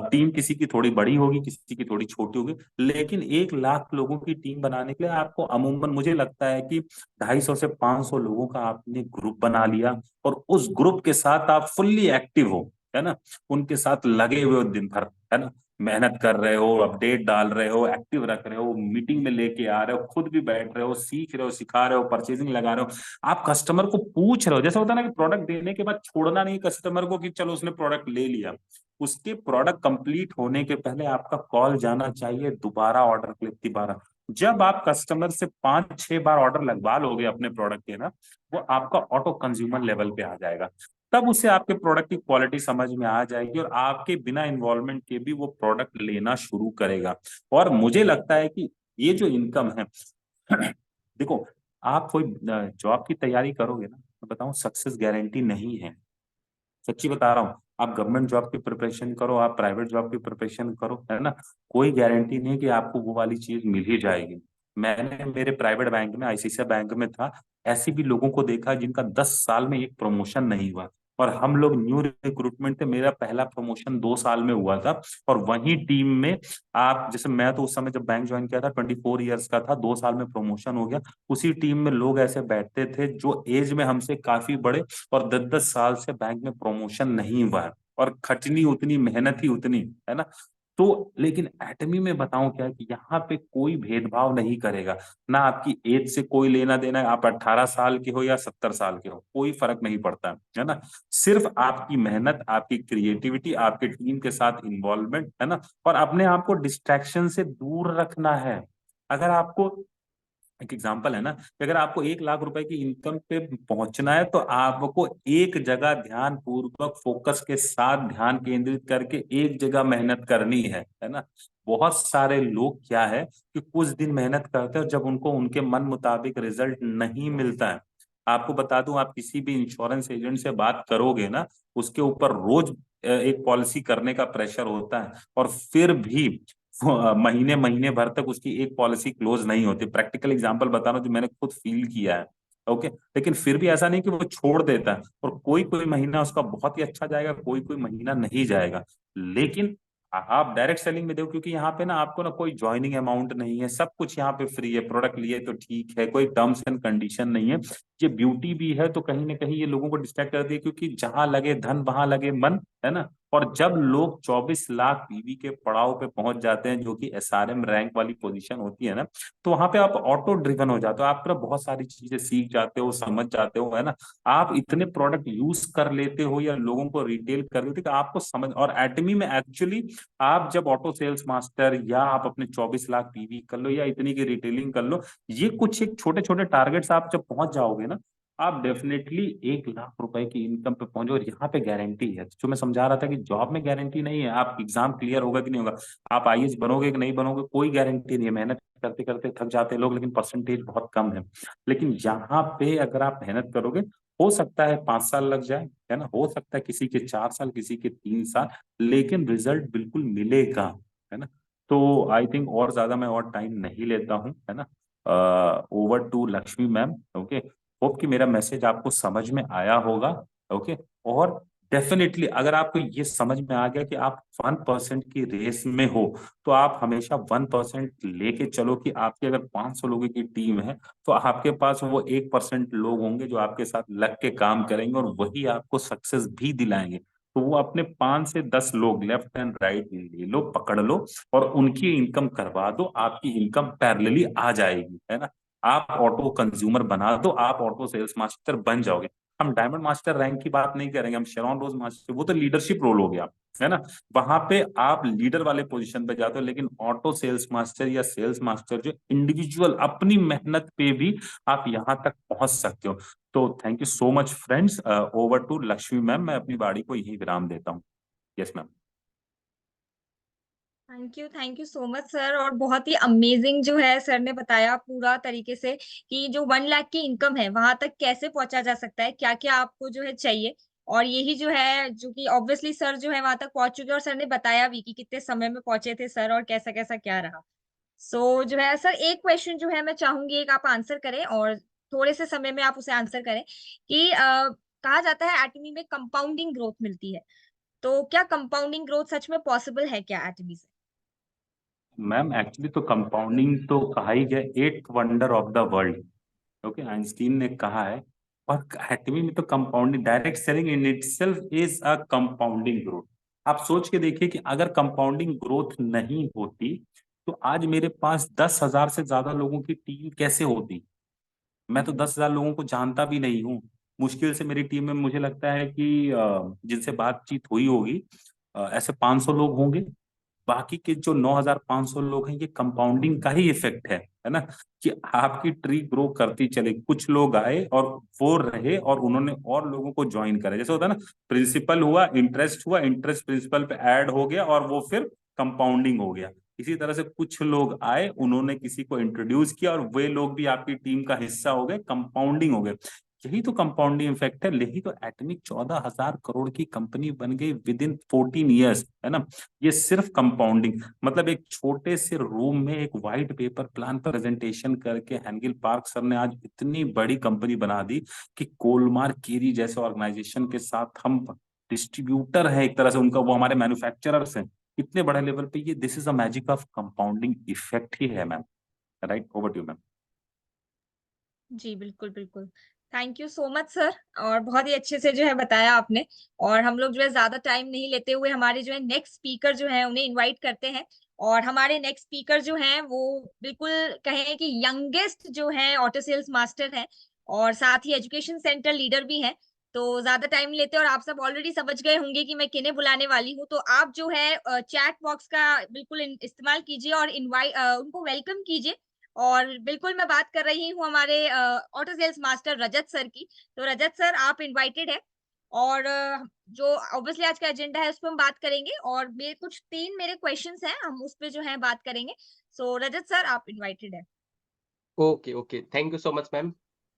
टीम किसी की थोड़ी बड़ी होगी, किसी की थोड़ी छोटी होगी, लेकिन 1 लाख लोगों की टीम बनाने के लिए आपको अमूमन मुझे लगता है कि 250 से 500 लोगों का आपने ग्रुप बना लिया, और उस ग्रुप के साथ आप फुल्ली एक्टिव हो, है ना, उनके साथ लगे हुए हो दिन भर, है ना, मेहनत कर रहे हो, अपडेट डाल रहे हो, एक्टिव रख रहे हो, मीटिंग में लेके आ रहे हो, खुद भी बैठ रहे हो, सीख रहे हो, सिखा रहे हो, परचेजिंग लगा रहे हो, आप कस्टमर को पूछ रहे हो। जैसा होता है ना कि प्रोडक्ट देने के बाद छोड़ना नहीं कस्टमर को कि चलो उसने प्रोडक्ट ले लिया, उसके प्रोडक्ट कंप्लीट होने के पहले आपका कॉल जाना चाहिए दोबारा ऑर्डर के लिए, दोबारा। जब आप कस्टमर से 5-6 बार ऑर्डर लगवा लोगे अपने प्रोडक्ट के ना, वो आपका ऑटो कंज्यूमर लेवल पे आ जाएगा। तब उसे आपके प्रोडक्ट की क्वालिटी समझ में आ जाएगी और आपके बिना इन्वॉल्वमेंट के भी वो प्रोडक्ट लेना शुरू करेगा। और मुझे लगता है कि ये जो इनकम है देखो, आप कोई जॉब की तैयारी करोगे ना, मैं बताऊं सक्सेस गारंटी नहीं है, सच्ची बता रहा हूँ। आप गवर्नमेंट जॉब की प्रिपरेशन करो, आप प्राइवेट जॉब की प्रिपरेशन करो, है ना, कोई गारंटी नहीं कि आपको वो वाली चीज मिल ही जाएगी। मैंने मेरे प्राइवेट बैंक में, आईसीआईसीआई बैंक में था, ऐसे भी लोगों को देखा जिनका 10 साल में एक प्रमोशन नहीं हुआ। और हम लोग न्यू रिक्रूटमेंट थे, मेरा पहला प्रमोशन 2 साल में हुआ था। और वही टीम में आप, जैसे मैं तो उस समय जब बैंक ज्वाइन किया था 24 ईयर्स का था, 2 साल में प्रमोशन हो गया। उसी टीम में लोग ऐसे बैठते थे जो एज में हमसे काफी बड़े, और 10-10 साल से बैंक में प्रमोशन नहीं हुआ है, और खटनी उतनी, मेहनत ही उतनी, है ना। तो लेकिन एटमी में बताऊं क्या है कि यहाँ पे कोई भेदभाव नहीं करेगा, ना आपकी एज से कोई लेना देना है, आप 18 साल के हो या 70 साल के हो, कोई फर्क नहीं पड़ता, है ना। सिर्फ आपकी मेहनत, आपकी क्रिएटिविटी, आपके टीम के साथ इन्वॉल्वमेंट, है ना, और अपने आप को डिस्ट्रैक्शन से दूर रखना है। अगर आपको, एक एग्जांपल है ना, कि अगर आपको 1 लाख रुपए की इनकम पे पहुंचना है, तो आपको एक जगह ध्यान पूर्वक, फोकस के साथ ध्यान केंद्रित करके एक जगह मेहनत करनी है ना। बहुत सारे लोग क्या है कि कुछ दिन मेहनत करते हैं और जब उनको उनके मन मुताबिक रिजल्ट नहीं मिलता है, आपको बता दूं, आप किसी भी इंश्योरेंस एजेंट से बात करोगे ना, उसके ऊपर रोज एक पॉलिसी करने का प्रेशर होता है, और फिर भी महीने महीने भर तक उसकी एक पॉलिसी क्लोज नहीं होती। प्रैक्टिकल एग्जांपल बता रहा हूँ जो मैंने खुद फील किया है। ओके, लेकिन फिर भी ऐसा नहीं कि वो छोड़ देता है, और कोई कोई महीना उसका बहुत ही अच्छा जाएगा, कोई कोई महीना नहीं जाएगा। लेकिन आप डायरेक्ट सेलिंग में देखो, क्योंकि यहाँ पे ना आपको ना कोई ज्वाइनिंग अमाउंट नहीं है, सब कुछ यहाँ पे फ्री है, प्रोडक्ट लिए तो ठीक है, कोई टर्म्स एंड कंडीशन नहीं है। ये ब्यूटी भी है, तो कहीं ना कहीं ये लोगों को डिस्ट्रैक्ट करती है, क्योंकि जहां लगे धन वहां लगे मन, है ना। और जब लोग 24 लाख पीवी के पड़ाव पे पहुंच जाते हैं, जो कि एसआरएम रैंक वाली पोजीशन होती है ना, तो वहां पे आप ऑटो ड्रिवन हो जाते हो, आप ना बहुत सारी चीजें सीख जाते हो, समझ जाते हो, है ना। आप इतने प्रोडक्ट यूज कर लेते हो या लोगों को रिटेल कर देते हो कि आपको समझ। और एटमी में एक्चुअली आप जब ऑटो सेल्स मास्टर, या आप अपने 24 लाख पीवी कर लो, या इतनी की रिटेलिंग कर लो, ये कुछ एक छोटे छोटे टारगेट्स आप जब पहुंच जाओगे ना, आप डेफिनेटली 1 लाख रुपए की इनकम पे पहुंचो। और यहाँ पे गारंटी है, जो मैं समझा रहा था कि जॉब में गारंटी नहीं है, आप एग्जाम क्लियर होगा कि नहीं होगा, आप आईएएस बनोगे कि नहीं बनोगे, कोई गारंटी नहीं है। मेहनत करते करते थक जाते हैं लोग, लेकिन परसेंटेज बहुत कम है। लेकिन यहाँ पे अगर आप मेहनत करोगे, हो सकता है 5 साल लग जाए, है ना, हो सकता है किसी के 4 साल, किसी के 3 साल, लेकिन रिजल्ट बिल्कुल मिलेगा, है ना। तो आई थिंक और ज्यादा मैं और टाइम नहीं लेता हूँ, है ना। Over to Lakshmi ma'am. Okay, hope कि मेरा मैसेज आपको समझ में आया होगा। ओके, और डेफिनेटली अगर आपको ये समझ में आ गया कि आप 1% की रेस में हो, तो आप हमेशा 1% लेके चलो कि आपकी अगर 500 लोगों की टीम है, तो आपके पास वो 1% लोग होंगे जो आपके साथ लग के काम करेंगे और वही आपको सक्सेस भी दिलाएंगे। तो वो अपने 5 से 10 लोग लेफ्ट एंड राइट ले लो, पकड़ लो, और उनकी इनकम करवा दो, आपकी इनकम पैरेलली आ जाएगी, है ना। आप ऑटो कंज्यूमर बना दो, आप ऑटो सेल्स मास्टर बन जाओगे। हम डायमंड मास्टर रैंक की बात नहीं करेंगे, हम शेरॉन रोज मास्टर, वो तो लीडरशिप रोल हो गया, है ना। वहां पे आप लीडर वाले पोजीशन पे जाते हो, लेकिन ऑटो सेल्स मास्टर या सेल्स मास्टर जो इंडिविजुअल अपनी मेहनत पे भी आप यहां तक पहुंच सकते हो। तो thank you so much friends. Over to Lakshmi ma'am, मैं अपनी बाड़ी को यही विराम देता हूँ। Yes ma'am. Thank you so much sir. और बहुत ही अमेजिंग जो है सर ने बताया पूरा तरीके से कि जो 1 लाख की इनकम है वहां तक कैसे पहुंचा जा सकता है, क्या क्या आपको जो है चाहिए। और यही जो है जो कि ऑब्वियसली सर जो है वहां तक पहुंच चुके हैं, और सर ने बताया भी कि कितने समय में पहुंचे थे सर और कैसा कैसा क्या रहा। सो जो है सर, एक क्वेश्चन जो है मैं चाहूंगी एक आप आंसर करें, और थोड़े से समय में आप उसे आंसर करें कि कहा जाता है एटमी में कंपाउंडिंग ग्रोथ मिलती है, तो क्या कंपाउंडिंग ग्रोथ सच में पॉसिबल है क्या एटमी से? मैम एक्चुअली तो कंपाउंडिंग तो कहा ही गया eight wonder of the world. Okay, Einstein ने कहा है। और एटमी में तो compounding, direct selling in itself is a compounding growth. आप सोच के देखिए कि अगर कंपाउंडिंग ग्रोथ नहीं होती, तो आज मेरे पास 10,000 से ज्यादा लोगों की टीम कैसे होती। मैं तो 10,000 लोगों को जानता भी नहीं हूँ। मुश्किल से मेरी टीम में मुझे लगता है कि जिनसे बातचीत हुई होगी, ऐसे 500 लोग होंगे। बाकी के जो 9,500 लोग हैं, ये कंपाउंडिंग का ही इफेक्ट है ना। कि आपकी ट्री ग्रो करती चले, कुछ लोग आए और वो रहे और उन्होंने और लोगों को ज्वाइन करा, जैसे होता है ना, प्रिंसिपल हुआ, इंटरेस्ट प्रिंसिपल पे ऐड हो गया और वो फिर कंपाउंडिंग हो गया। इसी तरह से कुछ लोग आए, उन्होंने किसी को इंट्रोड्यूस किया और वे लोग भी आपकी टीम का हिस्सा हो गए, कंपाउंडिंग हो गए। यही तो कंपाउंडिंग इफेक्ट है, यही तो एटमिक 14,000 करोड़ की कंपनी बन गई विद इन 14 ईयर्स, है ना। ये सिर्फ कंपाउंडिंग, मतलब एक छोटे से रूम में एक व्हाइट पेपर प्लान प्रेजेंटेशन करके हैंगिल पार्क सर ने आज इतनी बड़ी कंपनी बना दी कि कोलमार केरी जैसे ऑर्गेनाइजेशन के साथ हम डिस्ट्रीब्यूटर हैं एक तरह से उनका, वो हमारे मैन्युफैक्चरर्स हैं इतने बड़े लेवल पे। ये this is a magic of compounding effect ही है ma'am. Right, over to you ma'am. जी, बिल्कुल, बिल्कुल। Thank you so much sir, और बहुत ही अच्छे से जो है बताया आपने। और हम लोग जो है ज़्यादा टाइम नहीं लेते हुए हमारे जो है नेक्स्ट स्पीकर जो है उन्हें इनवाइट करते हैं। और हमारे नेक्स्ट स्पीकर जो हैं वो बिल्कुल कहें कि यंगेस्ट जो है ऑटो सेल्स मास्टर हैं, और साथ ही एजुकेशन सेंटर लीडर भी हैं। तो ज़्यादा टाइम नहीं लेते, और आप सब ऑलरेडी समझ गए होंगे कि मैं किन्हें बुलाने वाली हूँ। तो आप जो है चैट बॉक्स का बिल्कुल इस्तेमाल कीजिए और उनको वेलकम कीजिए। और बिल्कुल मैं बात कर रही हूँ हमारे ऑटो सेल्स मास्टर रजत सर की। तो रजत सर, आप इनवाइटेड है। और जो ऑब्वियसली आज का एजेंडा है उस पे हम बात करेंगे, और कुछ 3 मेरे क्वेश्चंस हैं, हम उस पे जो है बात करेंगे। सो रजत सर, आप इनवाइटेड है। Okay, okay. Thank you so much ma'am.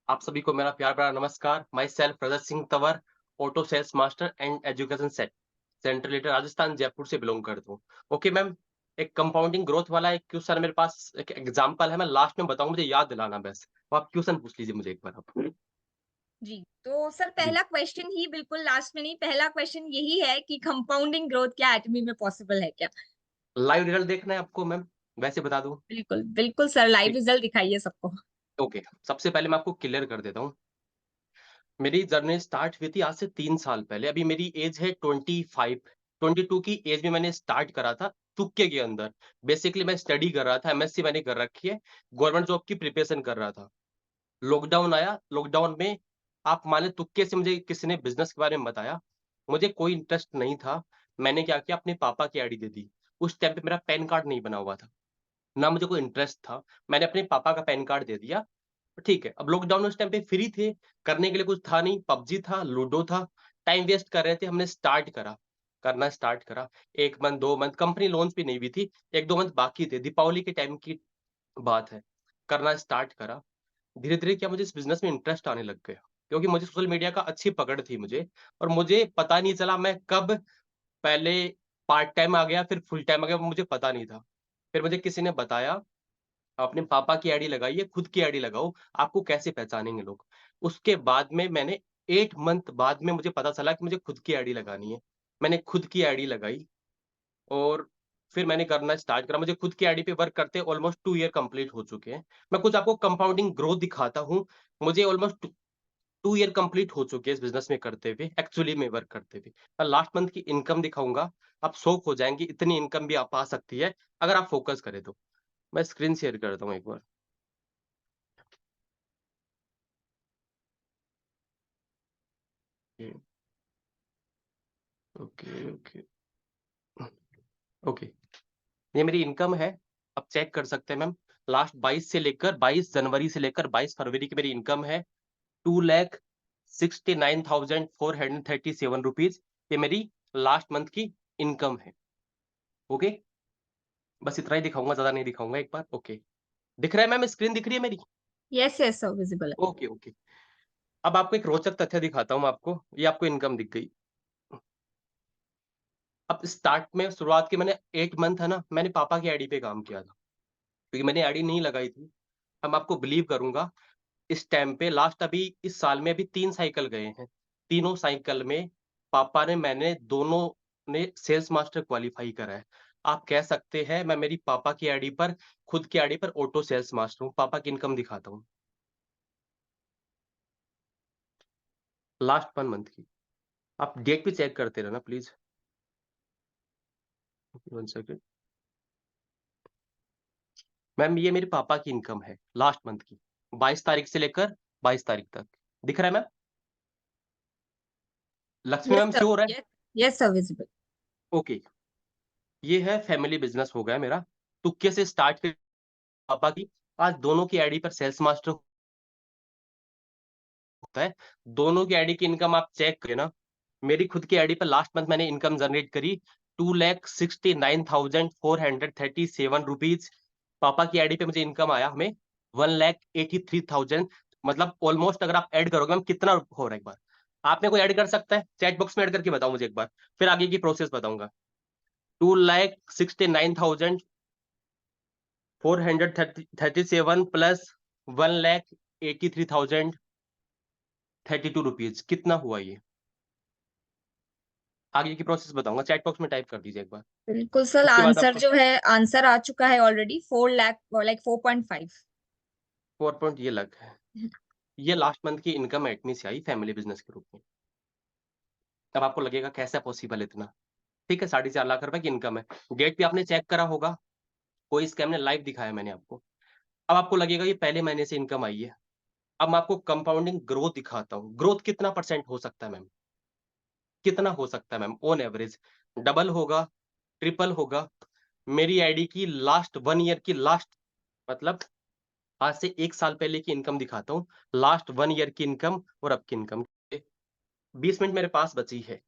आप सभी को मेरा प्यार भरा नमस्कार। Myself Rajat Singh Tanwar, auto sales master and education centre leader, Rajasthan Jaipur से बिलोंग करता हूँ। ओके मैम, एक कंपाउंडिंग ग्रोथ वाला एक क्वेश्चन मेरे पास एक एग्जांपल है, मैं लास्ट में बताऊंगा, मुझे याद दिलाना बस। तो आप क्वेश्चन पूछ लीजिए मुझे एक बार आप। जी, तो सर जी। पहला क्वेश्चन ही बिल्कुल लास्ट में नहीं, पहला क्वेश्चन यही है कि कंपाउंडिंग ग्रोथ क्या एटमी में पॉसिबल है क्या? लाइव रिजल्ट देखना है आपको मैम? वैसे बता दूं? बिल्कुल, बिल्कुल सर, लाइव ठीक। रिजल्ट दिखाइए सबको। ओके, सबसे पहले मैं आपको क्लियर कर देता हूँ। मेरी जर्नी स्टार्ट हुई थी आज से 3 साल पहले। अभी मेरी एज है 25, 22 की एज में मैंने स्टार्ट करा था तुक्के के अंदर। बेसिकली मैं स्टडी कर रहा था, एमएससी मैंने कर रखी है, गवर्नमेंट जॉब की प्रिपरेशन कर रहा था। लॉकडाउन आया, लॉकडाउन में आप माने तुक्के से मुझे किसी ने बिज़नेस के बारे में बताया। मुझे कोई इंटरेस्ट नहीं था। मैंने क्या किया, अपने पापा की आईडी दे दी। उस टाइम पे मेरा पैन कार्ड नहीं बना हुआ था, ना मुझे कोई इंटरेस्ट था। मैंने अपने पापा का पैन कार्ड दे दिया। ठीक है, अब लॉकडाउन में उस टाइम पे फ्री थे, करने के लिए कुछ था नहीं, पबजी था, लूडो था, टाइम वेस्ट कर रहे थे, हमने स्टार्ट करा, करना स्टार्ट करा। 1 मंथ, 2 मंथ, कंपनी लॉन्च भी नहीं हुई थी, 1-2 मंथ बाकी थे, दीपावली के टाइम की बात है, करना स्टार्ट करा। धीरे-धीरे क्या मुझे इस बिज़नेस में इंटरेस्ट आने लग गया, क्योंकि मुझे सोशल मीडिया का अच्छी पकड़ थी मुझे, और मुझे पता नहीं चला मैं कब पहले पार्ट टाइम आ गया, फिर फुल टाइम आ गया, मुझे पता नहीं था। फिर मुझे किसी ने बताया अपने पापा की आईडी लगाइए, खुद की आईडी लगाओ, आपको कैसे पहचानेंगे लोग। उसके बाद में मैंने 8 मंथ बाद में मुझे पता चला कि मुझे खुद की आईडी लगानी है। मैंने खुद की आईडी लगाई और फिर मैंने करना स्टार्ट करा। मुझे खुद की आईडी पे वर्क करते ऑलमोस्ट 2 ईयर कंप्लीट हो चुके हैं। मैं कुछ आपको कंपाउंडिंग ग्रोथ दिखाता हूँ। मुझे ऑलमोस्ट 2 ईयर कंप्लीट हो चुके हैं इस बिज़नेस में करते हुए, एक्चुअली में वर्क करते हुए। मैं लास्ट मंथ की इनकम दिखाऊँगा, आप शॉक हो जाएँगे, इतनी इनकम भी आप आ सकती है, अगर आप फोकस करें तो। मैं स्क्रीन शेयर करता हूँ एक बार। ये ओके, ओके, ओके। ये मेरी इनकम है, आप चेक कर सकते हैं मैम। लास्ट 22 जनवरी से लेकर 22 फरवरी की मेरी इनकम है, 2,69,437 रुपीज़। ये मेरी लास्ट मंथ की इनकम है। ओके? बस इतना ही दिखाऊँगा, ज़्यादा नहीं दिखाऊँगा एक बार। ओके। दिख रहा है मैम, स्क्रीन दिख रही है मेरी? यस यस सर, विजिबल है। Okay, okay. अब आपको एक रोचक तथ्य दिखाता हूँ आपको, ये आपको इनकम दिख गई। अब स्टार्ट में शुरुआत के मैंने 8 मंथ है ना, मैंने पापा की आईडी पे काम किया था, क्योंकि मैंने आईडी नहीं लगाई थी। अब मैं आपको बिलीव करूँगा, इस टाइम पे लास्ट अभी इस साल में अभी 3 साइकिल गए हैं। तीनों साइकिल में पापा ने मैंने दोनों ने सेल्स मास्टर क्वालीफाई करा है। आप कह सकते हैं मैं मेरी पापा की आईडी पर, खुद की आईडी पर ऑटो सेल्स मास्टर हूँ। पापा की इनकम दिखाता हूँ, लास्ट 1 मंथ की। आप डेट भी चेक करते रहना प्लीज़। 1 सेकंड। मैम ये मेरे पापा की इनकम है लास्ट मंथ की, 22 तारीख से लेकर 22 तारीख तक। दिख रहा है ma'am? Lakshmi yes ma'am sir, show हो रहा है? Yes yes sir, visible. Okay. ये है फैमिली बिज़नेस हो गया मेरा। तुक्के से स्टार्ट करी पापा की, आज दोनों की आईडी पर सेल्स मास्टर होता है। दोनों की आईडी की इनकम आप चेक करें ना, मेरी खुद की आईडी पर लास्ट मंथ मैंने इनकम जनरेट करी 2,69,437 रुपीज़। पापा की आईडी पे मुझे इनकम आया हमें 1,83,000, मतलब ऑलमोस्ट अगर आप ऐड करोगे मैम कितना हो रहा है एक बार? आप में कोई ऐड कर सकता है? चैट बॉक्स में ऐड करके बताओ मुझे एक बार, फिर आगे की प्रोसेस बताऊँगा। 2,69,437 प्लस 1,83,032 रुपीज़, कितना हुआ ये? आगे की प्रोसेस बताऊँगा, चैट बॉक्स में टाइप कर दीजिए एक बार। बिल्कुल सर, उसके बाद आंसर आपको जो है, आंसर आ चुका है ऑलरेडी, 4 लाख, लाइक 4.5। 4 पॉइंट ये लग है। ये लास्ट मंथ की इनकम एडमी से आई फैमिली बिज़नेस के रूप में। तब आपको लगेगा कैसा पॉसिबल इतना? ठीक है, 4.5 लाख रुपए की इनकम है। डेट भी आपने चेक करा होगा, कोई स्कैम ने लाइव दिखाया मैंने आपको। अब आपको लगेगा ये पहले महीने से इनकम आई है। अब मैं आपको कंपाउंडिंग ग्रोथ दिखाता हूँ। ग्रोथ कितना परसेंट हो सकता है मैम? कितना हो सकता है मैम ऑन एवरेज? डबल होगा, ट्रिपल होगा? मेरी आईडी की लास्ट 1 ईयर की लास्ट, मतलब आज से 1 साल पहले की इनकम दिखाता हूँ। लास्ट 1 ईयर की इनकम और अब की इनकम। 20 मिनट मेरे पास बची है।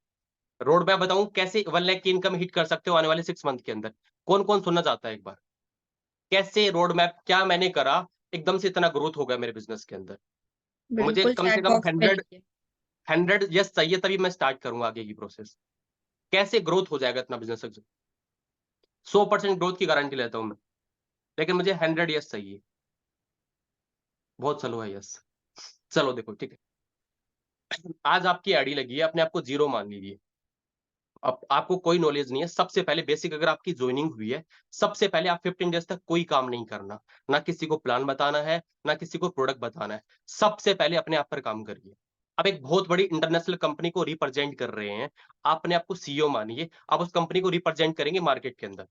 रोड मैप बताऊँ कैसे 1 लाख की इनकम हिट कर सकते हो आने वाले 6 मंथ के अंदर? कौन-कौन सुनना चाहता है एक बार? कैसे रोड मैप, क्या मैंने करा, एकदम से इतना ग्रोथ हो गया मेरे बिज़नेस के अंदर? मुझे बिल्कुल कम से चैट कम बॉक्स में 100 लिखिए। 100 यस चाहिए तभी मैं स्टार्ट करूँगा आगे की प्रोसेस। कैसे ग्रोथ हो जाएगा इतना बिज़नेस? 100% ग्रोथ की गारंटी लेता हूँ मैं, लेकिन मुझे 100 यस चाहिए। बहुत स्लो है यस। चलो देखो ठीक है। आज आपकी आईडी लगी है, अपने आप को ज़ीरो मान लीजिए। अब आपको कोई नॉलेज नहीं है, सबसे पहले बेसिक अगर आपकी जॉइनिंग हुई है, सबसे पहले आप 15 डेज़ तक कोई काम नहीं करना। ना किसी को प्लान बताना है, ना किसी को प्रोडक्ट बताना है। सबसे पहले अपने आप पर काम करिए। आप एक बहुत बड़ी इंटरनेशनल कंपनी को रिप्रेजेंट कर रहे हैं, आप अपने आप को सीईओ मानिए, आप उस कंपनी को रिप्रेजेंट करेंगे मार्केट के अंदर।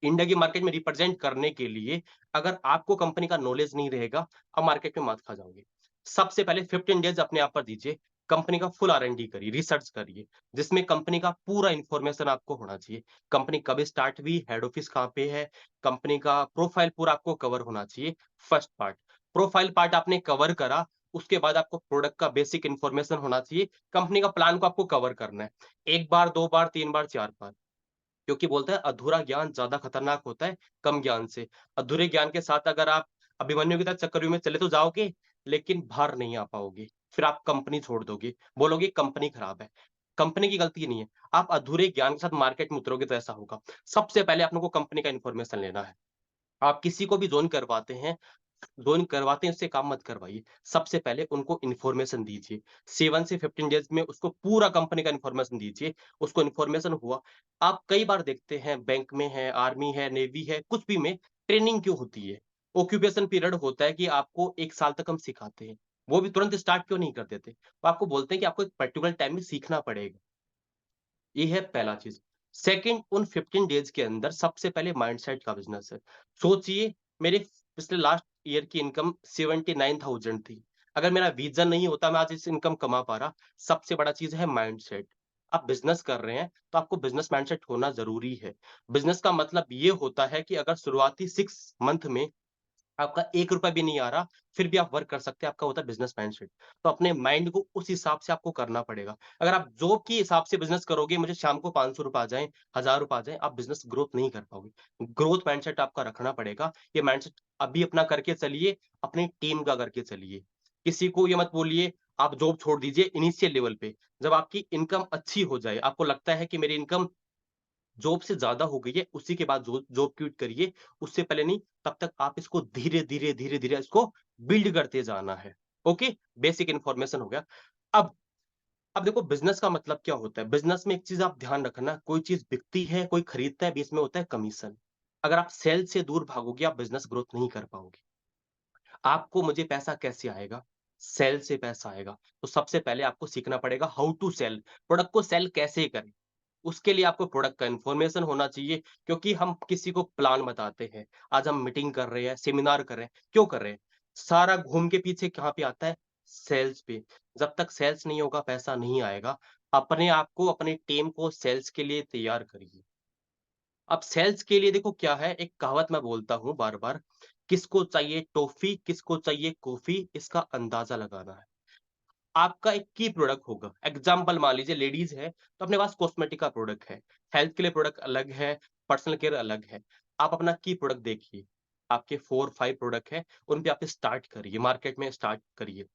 इंडिया की मार्केट में रिप्रेजेंट करने के लिए अगर आपको कंपनी का नॉलेज नहीं रहेगा, आप मार्केट में मात खा जाओगे। सबसे पहले 15 डेज़ अपने आप पर दीजिए, कंपनी का फुल आर-एन-डी करिए, रिसर्च करिए, जिसमें कंपनी का पूरा इन्फॉर्मेशन आपको होना चाहिए। कंपनी कब स्टार्ट हुई, हेड ऑफिस कहाँ पे है, कंपनी का प्रोफाइल पूरा आपको कवर होना चाहिए, फर्स्ट पार्ट। प्रोफाइल पार्ट आपने कवर करा, उसके बाद आपको प्रोडक्ट का बेसिक इन्फॉर्मेशन होना चाहिए, कंपनी का प्लान को आपको कवर करना है। 1 बार, 2 बार, 3 बार, 4 बार। क्योंकि बोलते हैं अधूरा ज्ञान ज़्यादा खतरनाक होता है कम ज्ञान से। अधूरे ज्ञान के साथ अगर आप अभिमन्यु की तरह चक्रव्यूह में चले तो जाओगे, लेकिन बाहर नहीं आ पाओगे। फिर आप कंपनी छोड़ दोगे, बोलोगे कंपनी खराब है। कंपनी की गलती नहीं है, आप अधूरे ज्ञान के साथ मार्केट में उतरोगे तो ऐसा होगा। सबसे पहले आप लोगों को कंपनी का इन्फॉर्मेशन लेना है। आप किसी को भी जॉइन करवाते हैं उससे काम मत करवाइए। सबसे पहले उनको इन्फॉर्मेशन दीजिए। 7 से 15 डेज़ में उसको पूरा कंपनी का इन्फॉर्मेशन दीजिए। उसको इन्फॉर्मेशन हुआ। आप कई बार देखते हैं बैंक में है, आर्मी है, नेवी है, कुछ भी में ट्रेनिंग क्यों होती है? ऑक्यूपेशन पीरियड होता है कि आपको 1 साल तक हम सिखाते हैं। वो भी तुरंत स्टार्ट क्यों नहीं कर देते? वो आपको बोलते हैं कि आपको एक पर्टिकुलर टाइम में सीखना पड़ेगा। ये है पहला चीज़। सेकंड, उन 15 डेज़ के अंदर सबसे पहले माइंडसेट का बिज़नेस है। सोचिए, मेरे पिछले लास्ट ईयर की इनकम 79,000 थी। अगर मेरा विज़न नहीं होता, मैं आज इस इनकम कमा पा रहा। सबसे बड़ा चीज़ है माइंडसेट। आप बिज़नेस कर रहे हैं, तो आपको बिज़नेस माइंडसेट होना ज़रूरी है। बिज़नेस का मतलब ये होता है कि अगर शुरुआती 6 मंथ में आपका ₹1 भी नहीं आ रहा, फिर भी आप वर्क कर सकते हैं, आपका होता है बिज़नेस माइंडसेट। तो अपने माइंड को उस हिसाब से आपको करना पड़ेगा। अगर आप जॉब के हिसाब से बिज़नेस करोगे, मुझे शाम को ₹500 आ जाएँ, ₹1000 आ जाएँ, आप बिज़नेस ग्रोथ नहीं कर पाओगे। ग्रोथ माइंडसेट आपका रखना पड़ेगा। ये माइंडसेट अभी अपना करके चलिए, अपनी टीम का करके चलिए। किसी को ये मत बोलिए, आप जॉब छोड़ दीजिए इनिशियल लेवल पे। जब आपकी इनकम अच्छी हो जाए, आपको लगता है कि मेरी इनकम जॉब से ज़्यादा हो गई है, उसी के बाद जॉब क्विट करिए, उससे पहले नहीं, तब तक आप इसको धीरे-धीरे, धीरे-धीरे इसको बिल्ड करते जाना है। ओके? बेसिक इन्फॉर्मेशन हो गया। अब अब देखो बिज़नेस का मतलब क्या होता है? बिज़नेस में एक चीज़ आप ध्यान रखना, कोई चीज़ बिकती है, कोई खरीदता है, बीच में होता है कमीशन। अगर आप सेल से दूर भागोगे, आप बिज़नेस ग्रोथ नहीं कर पाओगे। आपको मुझे पैसा कैसे आएगा? सेल से पैसा आएगा। तो सबसे पहले आपको सीखना पड़ेगा हाउ टू सेल, प्रोडक्ट को सेल कैसे करें? उसके लिए आपको प्रोडक्ट का इन्फॉर्मेशन होना चाहिए क्योंकि हम किसी को प्लान बताते हैं। आज हम मीटिंग कर रहे हैं, सेमिनार कर रहे हैं, क्यों कर रहे हैं? सारा घूम के पीछे कहाँ पे आता है? सेल्स पे। जब तक सेल्स नहीं होगा, पैसा नहीं आएगा। अपने आप को, अपनी टीम को सेल्स के लिए तैयार करिए। अब सेल्स के लिए देखो क्या है, एक कहावत मैं बोलता हूँ बार-बार, किसको चाहिए टॉफ़ी, किसको चाहिए कॉफ़ी, इसका अंदाज़ा लगाना है। आपका एक की प्रोडक्ट होगा। एग्ज़ाम्पल मान लीजिए लेडीज़ है, तो अपने पास कॉस्मेटिक का प्रोडक्ट है। हेल्थ के लिए प्रोडक्ट अलग है, पर्सनल केयर अलग है। आप अपना की प्रोडक्ट देखिए। आपके 4-5 प्रोडक्ट हैं, उन पे आप स्टार्ट करिए, मार्केट में स्टार्ट करिए।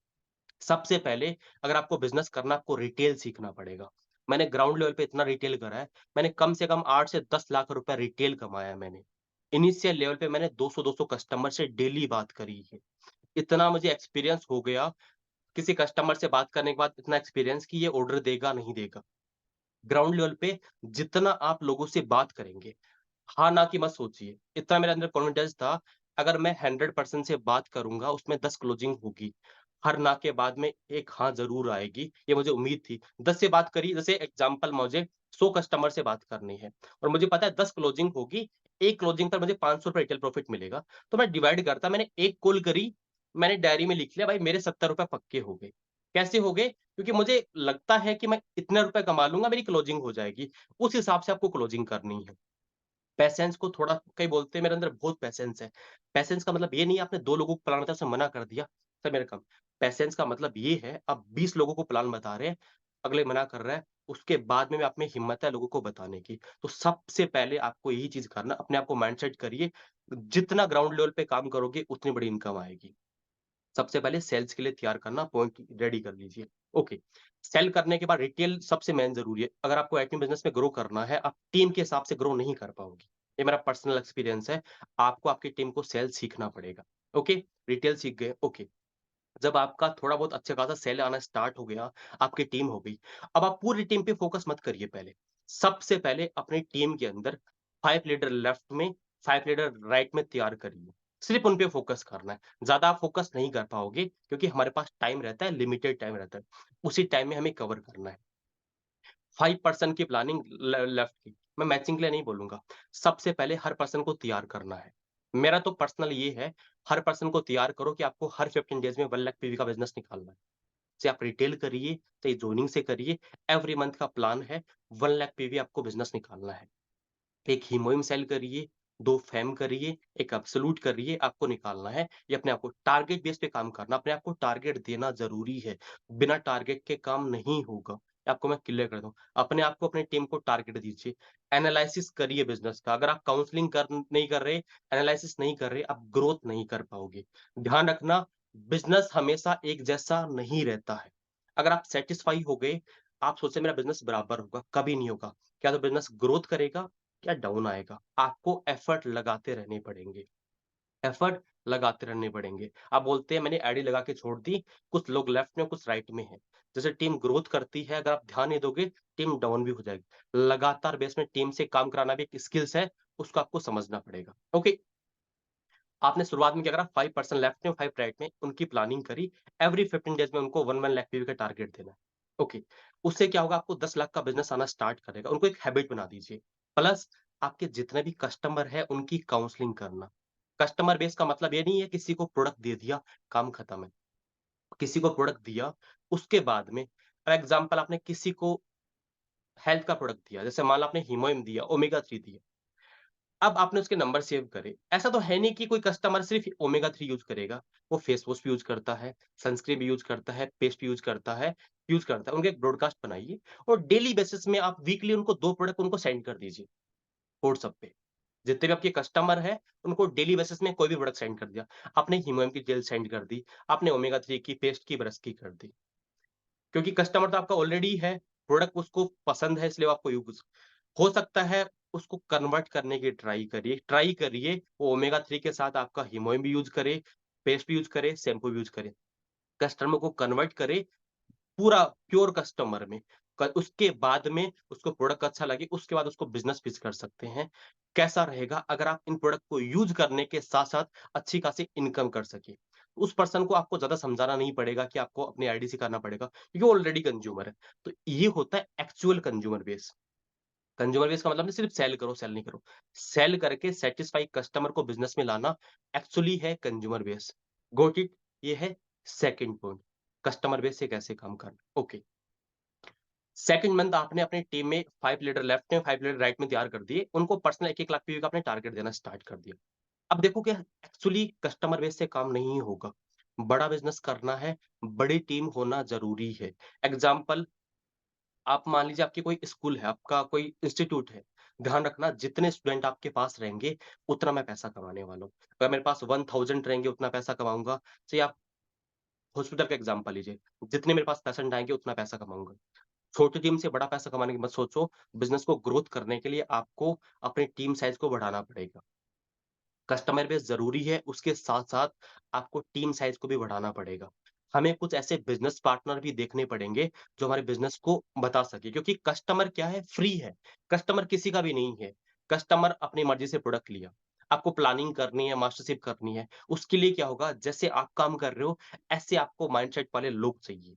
सबसे पहले अगर आपको बिज़नेस करना है, आपको रिटेल सीखना पड़ेगा। मैंने ग्राउंड लेवल पे इतना रिटेल करा है, मैंने कम से कम 8 से 10 लाख रुपए रिटेल कमाया है मैंने। इनिशियल लेवल पे मैंने 200-200 कस्टमर से डेली बात करी है। इतना मुझे एक्सपीरियंस हो गया किसी कस्टमर से बात करने के बाद इतना एक्सपीरियंस कि ये ऑर्डर देगा, नहीं देगा। ग्राउंड लेवल पे जितना आप लोगों से बात करेंगे, हाँ, ना की मत सोचिए। इतना मेरे अंदर कॉन्फिडेंस था, अगर मैं 100% से बात करूँगा, उसमें 10 क्लोजिंग होगी। हर ना के बाद में एक हाँ ज़रूर आएगी, ये मुझे उम्मीद थी। 10 से बात करी, जैसे एग्ज़ाम्पल मुझे 100 कस्टमर से बात करनी है और मुझे पता है 10 क्लोजिंग होगी, 1 क्लोजिंग पर मुझे ₹500 रिटेल प्रॉफिट मिलेगा। तो मैं डिवाइड करता, मैंने 1 कॉल करी, मैंने डायरी में लिख लिया, भाई मेरे ₹70 पक्के हो गए। कैसे हो गए? क्योंकि मुझे लगता है कि मैं इतने रुपए कमा लूँगा, मेरी क्लोजिंग हो जाएगी। उस हिसाब से आपको क्लोजिंग करनी है। पैशेंस को थोड़ा कई बोलते हैं मेरे अंदर बहुत पैशेंस है। पैशेंस का मतलब ये नहीं है आपने 2 लोगों को प्लान बताया उसमें मना कर दिया, सर मेरा काम। पैशेंस का मतलब ये है आप 20 लोगों को प्लान बता रहे हैं, अगले मना कर रहा है, उसके बाद में आप में हिम्मत है लोगों को बताने की। तो सबसे पहले आपको यही चीज़ करना, अपने आप को माइंडसेट करिए, जितना ग्राउंड लेवल पे काम करोगे उतनी बड़ी इनकम आएगी। सबसे पहले सेल्स के लिए तैयार करना, पॉइंट रेडी कर लीजिए। ओके, सेल करने के बाद रिटेल सबसे मेन ज़रूरी है। अगर आपको आईटी बिज़नेस में ग्रो करना है, आप टीम के हिसाब से ग्रो नहीं कर पाओगे। ये मेरा पर्सनल एक्सपीरियंस है। आपको आपकी टीम को सेल सीखना पड़ेगा। ओके, रिटेल सीख गए, ओके। जब आपका थोड़ा बहुत अच्छा खासा सेल आना स्टार्ट हो गया, आपकी टीम हो गई। अब आप पूरी टीम पे फोकस मत करिए पहले। सबसे पहले अपनी टीम के अंदर 5 लीडर लेफ्ट में, 5 लीडर राइट में तैयार करिए। सिर्फ़ उन पे फोकस करना है। ज़्यादा आप फोकस नहीं कर पाओगे क्योंकि हमारे पास टाइम रहता है, लिमिटेड टाइम रहता है। उसी टाइम में हमें कवर करना है। 5 पर्सन की प्लानिंग लेफ्ट की, मैं मैचिंग के लिए नहीं बोलूँगा। सबसे पहले हर पर्सन को तैयार करना है। मेरा तो पर्सनल ये है, हर पर्सन को तैयार करो कि आपको हर 15 डेज़ में 1 लाख पीवी का बिज़नेस निकालना है। चाहे आप रिटेल करिए, चाहे जॉइनिंग से करिए, एवरी मंथ का प्लान है, 1 लाख पीवी आपको बिज़नेस निकालना है। एक हीमोइम सेल करिए, 2 फैम करिए, एक एब्सोल्यूट करिए, आपको निकालना है। ये अपने आप को टारगेट बेस पे काम करना, अपने आप को टारगेट देना ज़रूरी है। बिना टारगेट के काम नहीं होगा। आपको मैं क्लियर कर दूँ। अपने आप को, अपनी टीम को टारगेट दीजिए। एनालिसिस करिए बिज़नेस का। अगर आप काउंसलिंग नहीं कर रहे, एनालिसिस नहीं कर रहे, आप ग्रोथ नहीं कर पाओगे। ध्यान रखना, बिज़नेस हमेशा एक जैसा नहीं रहता है। अगर आप सैटिस्फाई हो गए, आप सोचे मेरा बिज़नेस बराबर होगा, कभी नहीं होगा। क्या तो बिज़नेस ग्रोथ करेगा क्या डाउन आएगा? आपको एफर्ट लगाते रहने पड़ेंगे। एफर्ट लगाते रहने पड़ेंगे। आप बोलते हैं मैंने आईडी लगा के छोड़ दी, कुछ लोग लेफ्ट में, कुछ राइट में हैं। जैसे टीम ग्रोथ करती है, अगर आप ध्यान नहीं दोगे, टीम डाउन भी हो जाएगी। लगातार बेस में टीम से काम कराना भी एक स्किल्स है, उसको आपको समझना पड़ेगा। ओके, आपने शुरुआत में क्या करा, 5% लेफ्ट में, 5 राइट में, उनकी प्लानिंग करी। एवरी 15 डेज़ में उनको 1 लाख पीवी का टारगेट देना है। ओके, उससे क्या होगा, आपको 10 लाख का बिज़नेस आना स्टार्ट करेगा। उनको एक हैबिट बना दीजिए। प्लस आपके जितने भी कस्टमर हैं, उनकी काउंसलिंग करना। कस्टमर बेस का मतलब ये नहीं है किसी को प्रोडक्ट दे दिया, काम खत्म है। किसी को प्रोडक्ट दिया, उसके बाद में फॉर एग्ज़ाम्पल आपने किसी को हेल्थ का प्रोडक्ट दिया, जैसे मान लो आपने हीमोइम दिया, ओमेगा 3 दिया। अब आपने उसके नंबर सेव करे। ऐसा तो है नहीं कि कोई कस्टमर सिर्फ़ ओमेगा 3 यूज़ करेगा, वो फेस वॉश भी यूज़ करता है, सनस्क्रीन भी यूज़ करता है, पेस्ट भी यूज़ करता है। उनका एक ब्रॉडकास्ट बनाइए और डेली बेसिस में आप वीकली उनको 2 प्रोडक्ट उनको सेंड कर दीजिए, व्हाट्सएप पे। जितने भी आपके कस्टमर हैं, उनको डेली बेसिस में कोई भी प्रोडक्ट सेंड कर दिया। आपने हीमोइम की जेल सेंड कर दी, आपने ओमेगा 3 की पेस्ट की, ब्रश की कर दी। क्योंकि कस्टमर तो आपका ऑलरेडी है, प्रोडक्ट उसको पसंद है इसलिए वो आपको यूज़ हो सकता है उसको कन्वर्ट करने की ट्राई करिए, वो ओमेगा 3 के साथ आपका हीमोइम भी यूज़ करे, पेस्ट भी यूज़ करे, शैम्पू भी यूज़ करे। कस्टमर को कन्वर्ट करे पूरा प्योर कस्टमर में। उसके बाद में उसको प्रोडक्ट अच्छा लगे, उसके बाद उसको बिज़नेस पिच कर सकते हैं। कैसा रहेगा अगर आप इन प्रोडक्ट को यूज़ करने के साथ-साथ अच्छी खासी इनकम कर सकें। उस पर्सन को आपको ज़्यादा समझाना नहीं पड़ेगा कि आपको अपनी आईडी से करना पड़ेगा, क्योंकि वो ऑलरेडी कंज्यूमर है। तो ये होता है actual consumer base. Consumer base का मतलब नहीं सिर्फ सेल करो, सेल नहीं करो। सेल करके सैटिस्फाई कस्टमर को बिज़नेस में लाना एक्चुअली है कंज्यूमर बेस। Got it? ये है सेकंड पॉइंट, कस्टमर बेस से कैसे काम करना। ओके। सेकंड मंथ आपने अपनी टीम में 5 लीडर लेफ्ट में, 5 लीडर राइट में तैयार कर दिए। उनको पर्सनल 1-1 लाख पीवी का आपने टारगेट देना स्टार्ट कर दिया। अब देखो क्या एक्चुअली कस्टमर बेस से काम नहीं होगा। बड़ा बिज़नेस करना है, बड़ी टीम होना ज़रूरी है। एग्ज़ाम्पल आप मान लीजिए आपकी कोई स्कूल है, आपका कोई इंस्टीट्यूट है। ध्यान रखना जितने स्टूडेंट आपके पास रहेंगे, उतना मैं पैसा कमाने वाला हूँ। अगर मेरे पास 1000 रहेंगे उतना पैसा कमाऊँगा। चलिए आप हॉस्पिटल का एग्ज़ाम्पल लीजिए, जितने मेरे पास पेशेंट आएँगे उतना पैसा कमाऊँगा। छोटी टीम से बड़ा पैसा कमाने की मत सोचो, बिज़नेस को ग्रोथ करने के लिए आपको अपनी टीम साइज़ को बढ़ाना पड़ेगा। कस्टमर बेस ज़रूरी है, उसके साथ-साथ आपको टीम साइज़ को भी बढ़ाना पड़ेगा। हमें कुछ ऐसे बिज़नेस पार्टनर भी देखने पड़ेंगे, जो हमारे बिज़नेस को बता सके क्योंकि कस्टमर क्या है, फ्री है। कस्टमर किसी का भी नहीं है। कस्टमर अपनी मर्ज़ी से प्रोडक्ट लिया। आपको प्लानिंग करनी है, मास्टरशिप करनी है, उसके लिए क्या होगा, जैसे आप काम कर रहे हो, ऐसे आपको माइंडसेट वाले लोग चाहिए।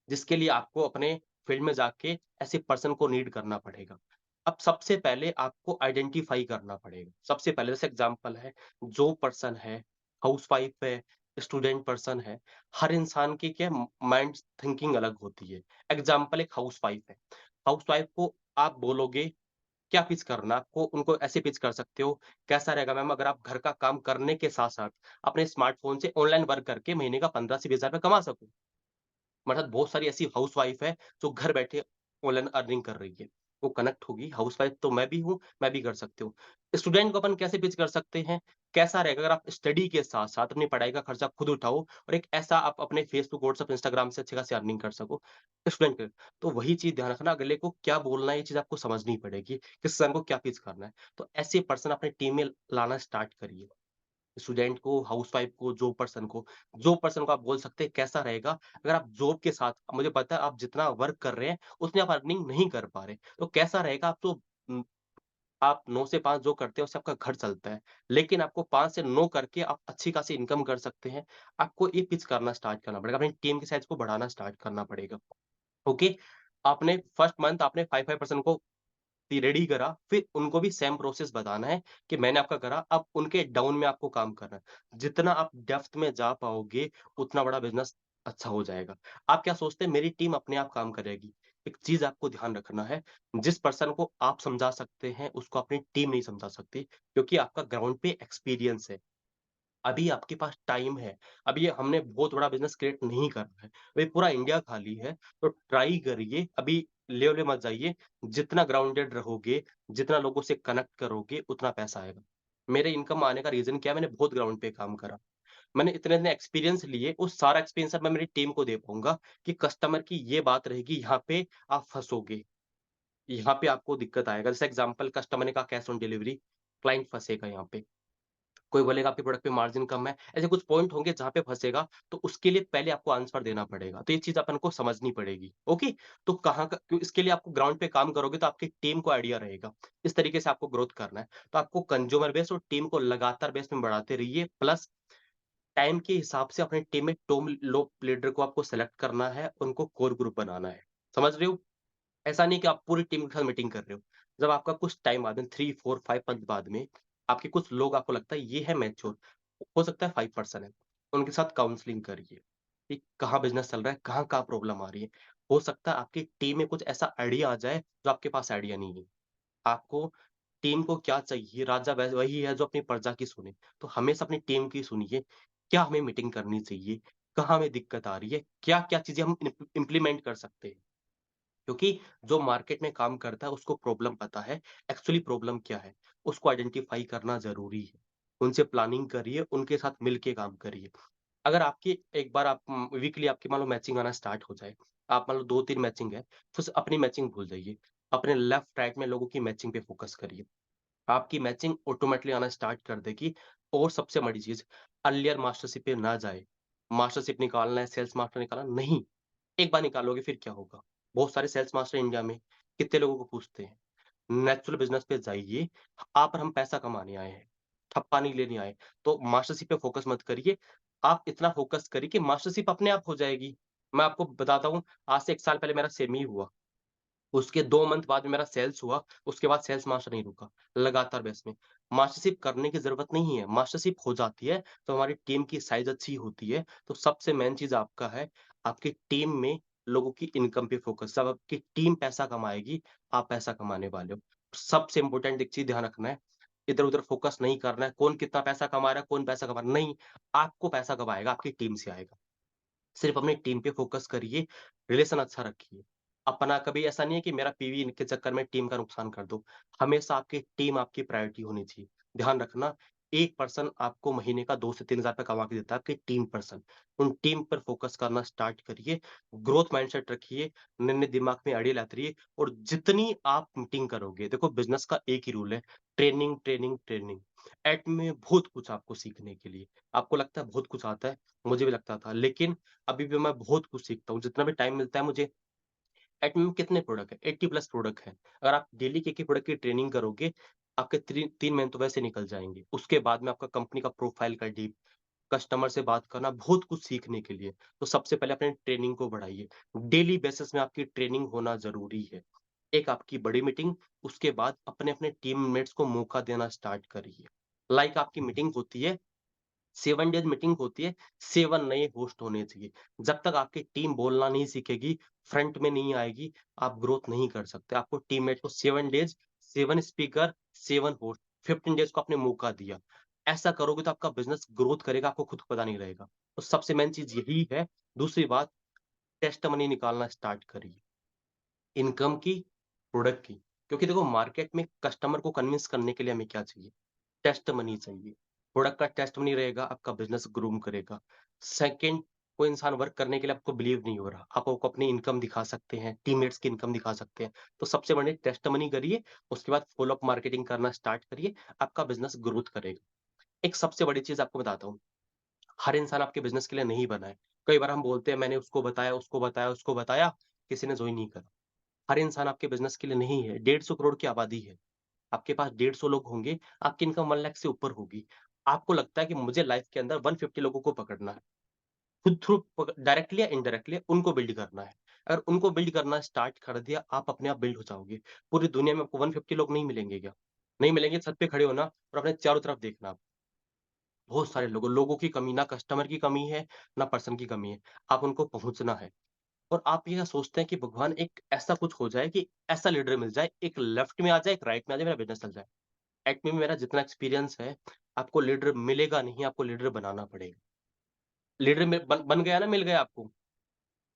जिसके लिए आपको अपने फील्ड में जाके ऐसे पर्सन को नीड करना पड़ेगा। अब सबसे पहले आपको आइडेंटिफ़ाई करना पड़ेगा। सबसे पहले जैसे एग्ज़ाम्पल है, जो पर्सन है, हाउसवाइफ़ है, स्टूडेंट पर्सन है, हर इंसान की क्या माइंड थिंकिंग अलग होती है। एग्ज़ाम्पल एक हाउसवाइफ़ है। हाउसवाइफ़ को आप बोलोगे क्या पिच करना, आपको उनको ऐसे पिच कर सकते हो, कैसा रहेगा मैम अगर आप घर का काम करने के साथ-साथ अपने स्मार्टफ़ोन से ऑनलाइन वर्क करके महीने का 15 से 20 हज़ार रुपए कमा सको? मतलब बहुत सारी ऐसी हाउसवाइफ है जो घर बैठे ऑनलाइन अर्निंग कर रही है। वो कनेक्ट होगी, हाउसवाइफ तो मैं भी हूँ, मैं भी कर सकती हूँ। स्टूडेंट को अपन कैसे पिच कर सकते हैं? कैसा रहेगा अगर आप स्टडी के साथ-साथ अपनी पढ़ाई का खर्चा खुद उठाओ और एक ऐसा आप अपने फेसबुक, व्हाट्सएप, इंस्टाग्राम से अच्छी खासी अर्निंग कर सको, स्टूडेंट के। तो वही चीज़ ध्यान रखना अगले को क्या बोलना है, ये चीज़ आपको समझनी पड़ेगी, किस इंसान को क्या पिच करना है। तो ऐसे पर्सन अपनी टीम में लाना स्टार्ट करिए। स्टूडेंट को, हाउसवाइफ को, जॉब पर्सन को आप बोल सकते हैं कैसा रहेगा अगर आप जॉब के साथ मुझे पता है आप जितना वर्क कर रहे हैं, उतनी आप अर्निंग नहीं कर पा रहे। तो कैसा रहेगा आप तो आप 9 से 5 जो करते हैं उससे आपका घर चलता है। लेकिन आपको 5 से 9 करके आप अच्छी खासी इनकम कर सकते हैं। आपको ये पिच करना स्टार्ट करना पड़ेगा, अपनी टीम के साइज़ को बढ़ाना स्टार्ट करना पड़ेगा। ओके, आपने फर्स्ट मंथ आपने 5-5% को रेडी करा, फिर उनको भी सेम प्रोसेस बताना है कि मैंने आपका करा, अब उनके डाउन में आपको काम करना है। जितना आप डेप्थ में जा पाओगे, उतना बड़ा बिज़नेस अच्छा हो जाएगा। आप क्या सोचते हैं मेरी टीम अपने आप काम करेगी? एक चीज़ आपको ध्यान रखना है, जिस पर्सन को आप समझा सकते हैं, उसको अपनी टीम नहीं समझा सकती, क्योंकि आपका ग्राउंड पे एक्सपीरियंस है। अभी आपके पास टाइम है। अभी ये हमने बहुत बड़ा बिज़नेस क्रिएट नहीं करना है। अभी पूरा इंडिया खाली है, तो ट्राई करिए, अभी ले-वले मत जाइए। जितना ग्राउंडेड रहोगे, जितना लोगों से कनेक्ट करोगे, उतना पैसा आएगा। मेरे इनकम आने का रीज़न क्या है, मैंने बहुत ग्राउंड पे काम करा। मैंने इतने-इतने एक्सपीरियंस लिए, वो सारा एक्सपीरियंस अब मैं मेरी टीम को दे पाऊँगा कि कस्टमर की ये बात रहेगी, यहाँ पे आप फँसोगे, यहाँ पे आपको दिक्कत आएगा। जैसे एग्ज़ाम्पल कस्टमर ने कहा कैश ऑन डिलीवरी, क्लाइंट फँसेगा यहाँ पे। कोई बोलेगा आपके प्रोडक्ट पे मार्जिन कम है, ऐसे कुछ पॉइंट होंगे जहाँ पे फँसेगा, तो उसके लिए पहले आपको आंसर देना पड़ेगा। तो ये चीज़ अपन को समझनी पड़ेगी, ओके? तो कहाँ का क्यों इसके लिए आपको ग्राउंड पे काम करोगे तो आपकी टीम को आइडिया रहेगा। इस तरीके से आपको ग्रोथ करना है। तो आपको कंज्यूमर बेस और टीम को लगातार बेस में बढ़ाते रहिए, प्लस टाइम के हिसाब से अपनी टीम में टॉप लीडर को आपको सेलेक्ट करना है, उनको कोर ग्रुप बनाना है। समझ रहे हो? ऐसा नहीं कि आप पूरी टीम के साथ मीटिंग कर रहे हो। जब आपका कुछ टाइम बाद में 3, 4, 5 मंथ बाद में आपके कुछ लोग आपको लगता है ये है मैच्योर, हो सकता है 5% है, उनके साथ काउंसलिंग करिए कि कहाँ बिज़नेस चल रहा है, कहाँ-कहाँ प्रॉब्लम आ रही है। हो सकता है आपकी टीम में कुछ ऐसा आइडिया आ जाए जो आपके पास आइडिया नहीं है। आपको टीम को क्या चाहिए, राजा वही है जो अपनी प्रजा की सुने। तो हमेशा अपनी टीम की सुनिए, क्या हमें मीटिंग करनी चाहिए, कहाँ हमें दिक्कत आ रही है, क्या-क्या चीज़ें हम इम्प्लीमेंट कर सकते हैं। क्योंकि जो मार्केट में काम करता है उसको प्रॉब्लम पता है, एक्चुअली प्रॉब्लम क्या है, उसको आइडेंटिफ़ाई करना ज़रूरी है। उनसे प्लानिंग करिए, उनके साथ मिल के काम करिए। अगर आपकी एक बार आप वीकली आपकी मान लो मैचिंग आना स्टार्ट हो जाए, आप मान लो 2-3 मैचिंग है, तो अपनी मैचिंग भूल जाइए। अपने लेफ्ट राइट में लोगों की मैचिंग पे फ़ोकस करिए। आपकी मैचिंग ऑटोमैटिकली आना स्टार्ट कर देगी और सबसे बड़ी चीज़, अर्लियर मास्टरशिप पे ना जाए। मास्टरशिप निकालना है, सेल्स मास्टर निकालना नहीं, एक बार निकालोगे फिर क्या होगा? बहुत सारे सेल्स मास्टर इंडिया में, कितने लोगों को पूछते हैं? नेचुरल बिज़नेस पे जाइए, आप और हम पैसा कमाने आए हैं, ठप्पा नहीं लेने आए। तो मास्टरशिप पे फ़ोकस मत करिए, आप इतना फ़ोकस करिए कि मास्टरशिप अपने आप हो जाएगी। मैं आपको बताता हूँ, आज से 1 साल पहले मेरा सेम ही हुआ। उसके 2 मंथ बाद में मेरा सेल्स हुआ, उसके बाद सेल्स मास्टर नहीं रुका, लगातार बेस में। मास्टरशिप करने की ज़रूरत नहीं है, मास्टरशिप हो जाती है, तो हमारी टीम की साइज़ अच्छी होती है, तो सबसे मेन चीज़ आपका है, आपकी टीम में लोगों की इनकम पे फ़ोकस। जब आपकी टीम पैसा कमाएगी, आप पैसा कमाने वाले हो। सबसे इम्पोर्टेंट एक चीज़ ध्यान रखना है, इधर-उधर फ़ोकस नहीं करना है, कौन कितना पैसा कमा रहा है, कौन पैसा कमा नहीं, आपको पैसा कमाएगा, आपकी टीम से आएगा। सिर्फ अपनी टीम पे फ़ोकस करिए, रिलेशन अच्छा रखिए। अपना कभी ऐसा नहीं है कि मेरा पीवी के चक्कर में टीम का नुकसान कर दो। हमेशा आपकी टीम आपकी प्रायोरिटी होनी चाहिए। ध्यान रखना, एक पर्सन आपको महीने का 2 से 3 हज़ार रुपए कमा के देता है, आपकी टीम पर्सन। उन टीम पर फ़ोकस करना स्टार्ट करिए, ग्रोथ माइंडसेट रखिए, नए-नए दिमाग में आइडिया लाते रहिए और जितनी आप मीटिंग करोगे देखो बिज़नेस का एक ही रूल है, ट्रेनिंग, ट्रेनिंग, ट्रेनिंग। एट में बहुत कुछ आपको सीखने के लिए। आपको लगता है बहुत कुछ आता है, मुझे भी लगता था, लेकिन अभी भी मैं बहुत कुछ सीखता हूँ, जितना भी टाइम मिलता है मुझे एटमी में कितने प्रोडक्ट है? 80 प्लस प्रोडक्ट है। अगर आप डेली के एक ही प्रोडक्ट की ट्रेनिंग करोगे, आपके 3 महीने तो वैसे निकल जाएँगे। उसके बाद में आपका कंपनी का प्रोफाइल का डीप, कस्टमर से बात करना, बहुत कुछ सीखने के लिए। तो सबसे पहले अपने ट्रेनिंग को बढ़ाइए। डेली बेसिस में आपकी ट्रेनिंग होना ज़रूरी है। एक आपकी बड़ी मीटिंग, उसके बाद अपने-अपने टीममेट्स को मौका देना स्टार्ट करिए। लाइक आपकी मीटिंग होती है 7 डेज़ मीटिंग होती है, 7 नए होस्ट होने चाहिए। जब तक आपकी टीम बोलना नहीं सीखेगी, फ्रंट में नहीं आएगी, आप ग्रोथ नहीं कर सकते। आपको टीममेट को 7 डेज़, 7 स्पीकर, 7 होस्ट, 15 डेज़ को आपने मौका दिया। ऐसा करोगे तो आपका बिज़नेस ग्रोथ करेगा, आपको खुद को पता नहीं रहेगा। तो सबसे मेन चीज़ यही है। दूसरी बात, टेस्ट मनी निकालना स्टार्ट करिए। इनकम की, प्रोडक्ट की। क्योंकि देखो मार्केट में कस्टमर को कन्विंस करने के लिए हमें क्या चाहिए? टेस्ट मनी चाहिए। प्रोडक्ट का टेस्ट मनी रहेगा, आपका बिज़नेस ग्रूम करेगा। सेकंड, कोई इंसान वर्क करने के लिए आपको बिलीव नहीं हो रहा, आप आपको अपनी इनकम दिखा सकते हैं, टीममेट्स की इनकम दिखा सकते हैं। तो सबसे बड़ी टेस्ट मनी करिए, उसके बाद फ़ॉलो अप मार्केटिंग करना स्टार्ट करिए, आपका बिज़नेस ग्रोथ करेगा। एक सबसे बड़ी चीज़ आपको बताता हूँ, हर इंसान आपके बिज़नेस के लिए नहीं बना है। कई बार हम बोलते हैं मैंने उसको बताया, उसको बताया, उसको बताया, किसी ने जॉइन नहीं करा। हर इंसान आपके बिज़नेस के लिए नहीं है, 150 करोड़ की आबादी है। आपके पास 150 लोग होंगे, आपकी इनकम 1 लाख से ऊपर होगी। आपको लगता है कि मुझे लाइफ के अंदर 150 लोगों को पकड़ना है। खुद थ्रू डायरेक्टली या इनडायरेक्टली उनको बिल्ड करना है। अगर उनको बिल्ड करना स्टार्ट कर दिया, आप अपने आप बिल्ड हो जाओगे। पूरी दुनिया में आपको 150 लोग नहीं मिलेंगे क्या? नहीं मिलेंगे, छत पे खड़े हो ना और अपने चारों तरफ देखना आप। बहुत सारे लोगों की कमी, ना कस्टमर की कमी है, ना पर्सन की कमी है। आप उनको पहुँचना है। और आप ये सोचते हैं कि भगवान एक ऐसा कुछ हो जाए कि ऐसा लीडर मिल जाए, एक लेफ्ट में आ जाए, एक राइट में आ जाए, मेरा बिज़नेस चल जाए। एक्ट में मेरा जितना एक्सपीरियंस है, आपको लीडर मिलेगा नहीं, आपको लीडर बनाना पड़ेगा। लीडर में बन बन गया ना, मिल गया आपको।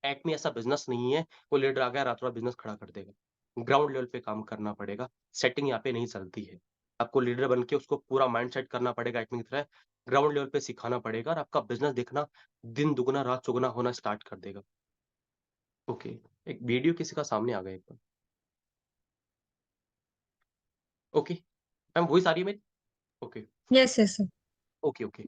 एक्ट में ऐसा बिज़नेस नहीं है, कोई लीडर आ गया रातों-रात बिज़नेस खड़ा कर देगा। ग्राउंड लेवल पे काम करना पड़ेगा, सेटिंग यहाँ पे नहीं चलती है। आपको लीडर बन के उसको पूरा माइंडसेट करना पड़ेगा एक्ट में की तरह, ग्राउंड लेवल पे सिखाना पड़ेगा और आपका बिज़नेस देखना दिन दुगुना, रात चौगुना होना स्टार्ट कर देगा। ओके, एक वीडियो किसी का सामने आ गया एक बार। ओके, मैम वॉइस आ रही है मेरी? Okay. Yes, yes sir. Okay, okay.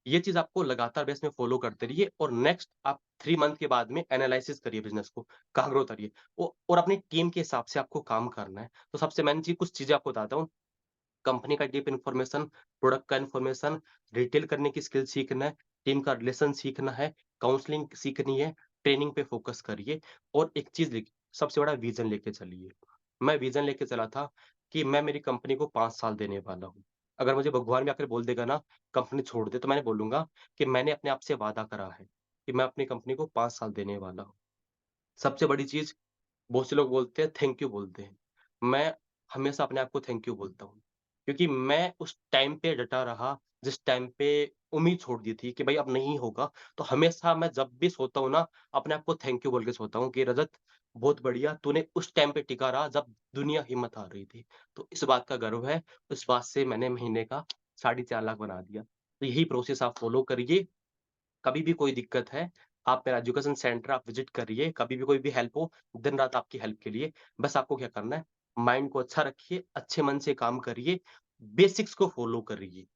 ये चीज़ आपको लगातार बेस में फ़ॉलो करते रहिए और नेक्स्ट आप 3 मंथ के बाद में एनालिसिस करिए बिज़नेस को, कहाँ ग्रोथ आ रही है। और अपनी टीम के हिसाब से आपको काम करना है। तो सबसे मेन चीज़ कुछ चीज़ें आपको बताता हूँ। कंपनी का डीप इन्फॉर्मेशन, प्रोडक्ट का इन्फॉर्मेशन, रिटेल करने की स्किल सीखना है, टीम का रिलेशन सीखना है, काउंसलिंग सीखनी है, ट्रेनिंग पे फोकस करिए और एक चीज़ सबसे बड़ा विज़न लेके चलिए। मैं विज़न लेके चला था कि मैं मेरी कंपनी को 5 साल देने वाला हूँ। अगर मुझे भगवान भी आकर बोल देगा ना, कंपनी छोड़ दे, तो मैंने बोलूँगा कि मैंने अपने आप से वादा करा है कि मैं अपनी कंपनी को 5 साल देने वाला हूँ। सबसे बड़ी चीज़, बहुत से लोग बोलते हैं थैंक यू बोलते हैं। मैं हमेशा अपने आप को थैंक यू बोलता हूँ। क्योंकि मैं उस टाइम पे डटा रहा, जिस टाइम पे उम्मीद छोड़ दी थी कि भाई अब नहीं होगा, तो हमेशा मैं जब भी सोता हूँ ना, अपने आप को थैंक यू बोल के सोता हूँ कि रजत बहुत बढ़िया, तूने उस टाइम पे टिका रहा जब दुनिया हिम्मत हार रही थी। तो इस बात का गर्व है, इस बात से मैंने महीने का 4.5 लाख बना दिया। तो यही प्रोसेस आप फॉलो करिए। कभी भी कोई दिक्कत है, आप मेरा एजुकेशन सेंटर आप विज़िट करिए, कभी भी कोई भी हेल्प हो, दिन-रात आपकी हेल्प के लिए। बस आपको क्या करना है, माइंड को अच्छा रखिए, अच्छे मन से काम करिए, बेसिक्स को फ़ॉलो करिए।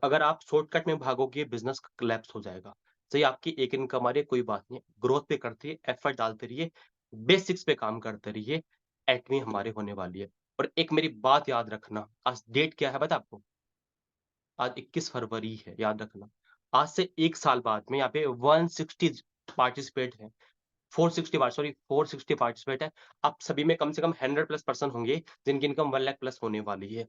अगर आप शॉर्टकट में भागोगे, बिज़नेस कोलैप्स हो जाएगा। चाहे आपकी एक इनकम आ रही है, कोई बात नहीं, ग्रोथ पे करते रहिए, एफर्ट डालते रहिए, बेसिक्स पे काम करते रहिए, एटमी हमारे होने वाली है। और एक मेरी बात याद रखना, आज डेट क्या है पता है आपको? आज 21 फरवरी है, याद रखना। आज से 1 साल बाद में यहाँ पे 160 पार्टिसिपेट हैं, 460 पार्टिसिपेट हैं। आप सभी में कम से कम 100 प्लस पर्सन होंगे, जिनकी इनकम 1 लाख प्लस होने वाली है।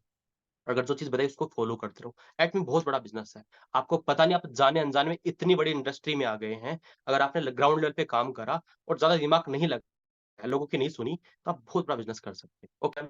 अगर जो चीज़ बताई उसको फॉलो करते रहो। एट में बहुत बड़ा बिज़नेस है। आपको पता नहीं आप जाने-अनजाने में इतनी बड़ी इंडस्ट्री में आ गए हैं। अगर आपने ग्राउंड लेवल पे काम करा और ज़्यादा दिमाग नहीं लगाया, लोगों की नहीं सुनी, तो आप बहुत बड़ा बिज़नेस कर सकते हैं। Okay.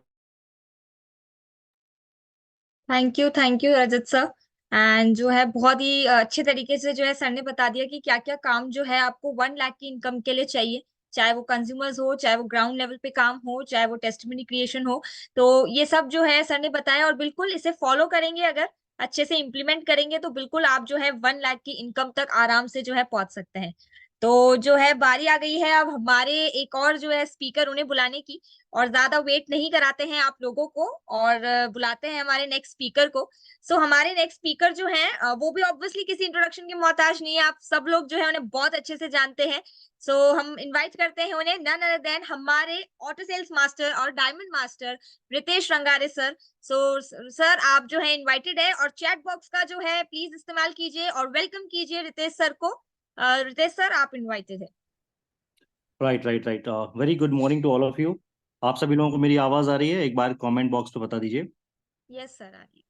Thank you Rajat sir. And जो है बहुत ही अच्छे तरीके से जो है सर ने बता दिया कि क्या क्या काम जो है आपको 1 लाख की इनकम के लिए चाहिए, चाहे वो कंज्यूमर्स हो, चाहे वो ग्राउंड लेवल पे काम हो, चाहे वो टेस्टिमनी क्रिएशन हो। तो ये सब जो है सर ने बताया और बिल्कुल इसे फॉलो करेंगे, अगर अच्छे से इम्प्लीमेंट करेंगे तो बिल्कुल आप जो है 1 लाख की इनकम तक आराम से जो है पहुंच सकते हैं। तो जो है बारी आ गई है अब हमारे एक और जो है स्पीकर उन्हें बुलाने की, और ज्यादा वेट नहीं कराते हैं आप लोगों को, और बुलाते हैं हमारे नेक्स्ट स्पीकर को। सो हमारे नेक्स्ट स्पीकर जो हैं वो भी ऑब्वियसली किसी इंट्रोडक्शन के मोहताज नहीं है, आप सब लोग जो है उन्हें बहुत अच्छे से जानते हैं। सो हम इनवाइट करते हैं उन्हें, नन अदर देन हमारे ऑटो सेल्स मास्टर और diamond master Ritesh Rangare sir. So sir आप जो है इनवाइटेड है, और चैट बॉक्स का जो है प्लीज इस्तेमाल कीजिए और वेलकम कीजिए रितेश सर को। रितेश सर आप इनवाइटेड है। Right right right very good morning to all of you. आप सभी लोगों को मेरी आवाज आ रही है? एक बार कमेंट बॉक्स पे बता दीजिए। यस सर आ रही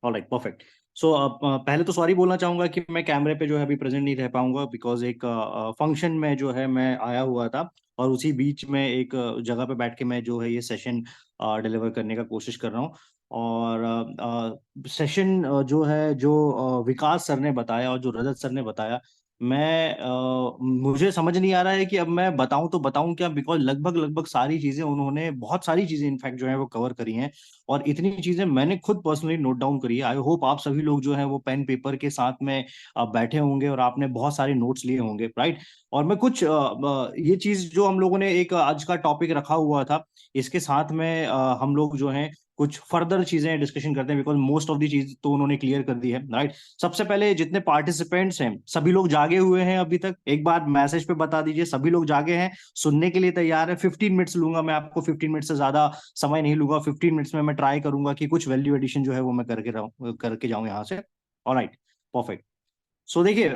ऑलराइट, परफेक्ट। सो पहले तो सॉरी बोलना चाहूंगा कि मैं कैमरे पे जो है अभी प्रेजेंट नहीं रह पाऊंगा, बिकॉज एक फंक्शन में जो है मैं आया हुआ था, और उसी बीच में एक जगह पे बैठ के मैं जो है ये सेशन डिलीवर करने का कोशिश कर रहा हूँ। और सेशन जो है, जो विकास सर ने बताया और जो रजत सर ने बताया, मुझे समझ नहीं आ रहा है कि अब मैं बताऊं तो बताऊं क्या, बिकॉज लगभग लगभग सारी चीजें उन्होंने, बहुत सारी चीजें इनफैक्ट जो है वो कवर करी हैं। और इतनी चीजें मैंने खुद पर्सनली नोट डाउन करी है। आई होप आप सभी लोग जो है वो पेन पेपर के साथ में बैठे होंगे और आपने बहुत सारे नोट्स लिए होंगे, राइट। और मैं कुछ ये चीज जो हम लोगों ने एक आज का टॉपिक रखा हुआ था, इसके साथ में हम लोग जो है कुछ फर्दर चीजें डिस्कशन करते हैं, बिकॉज मोस्ट ऑफ दी चीज तो उन्होंने क्लियर कर दी है, राइट। सबसे पहले जितने पार्टिसिपेंट्स हैं, सभी लोग जागे हुए हैं अभी तक? एक बार मैसेज पे बता दीजिए सभी लोग जागे हैं, सुनने के लिए तैयार है। 15 मिनट्स लूंगा मैं, आपको 15 मिनट से ज्यादा समय नहीं लूंगा। 15 मिनट्स में मैं ट्राई करूंगा कि कुछ वैल्यू एडिशन जो है वो मैं करके जाऊं यहाँ से। Alright, perfect. सो देखिए,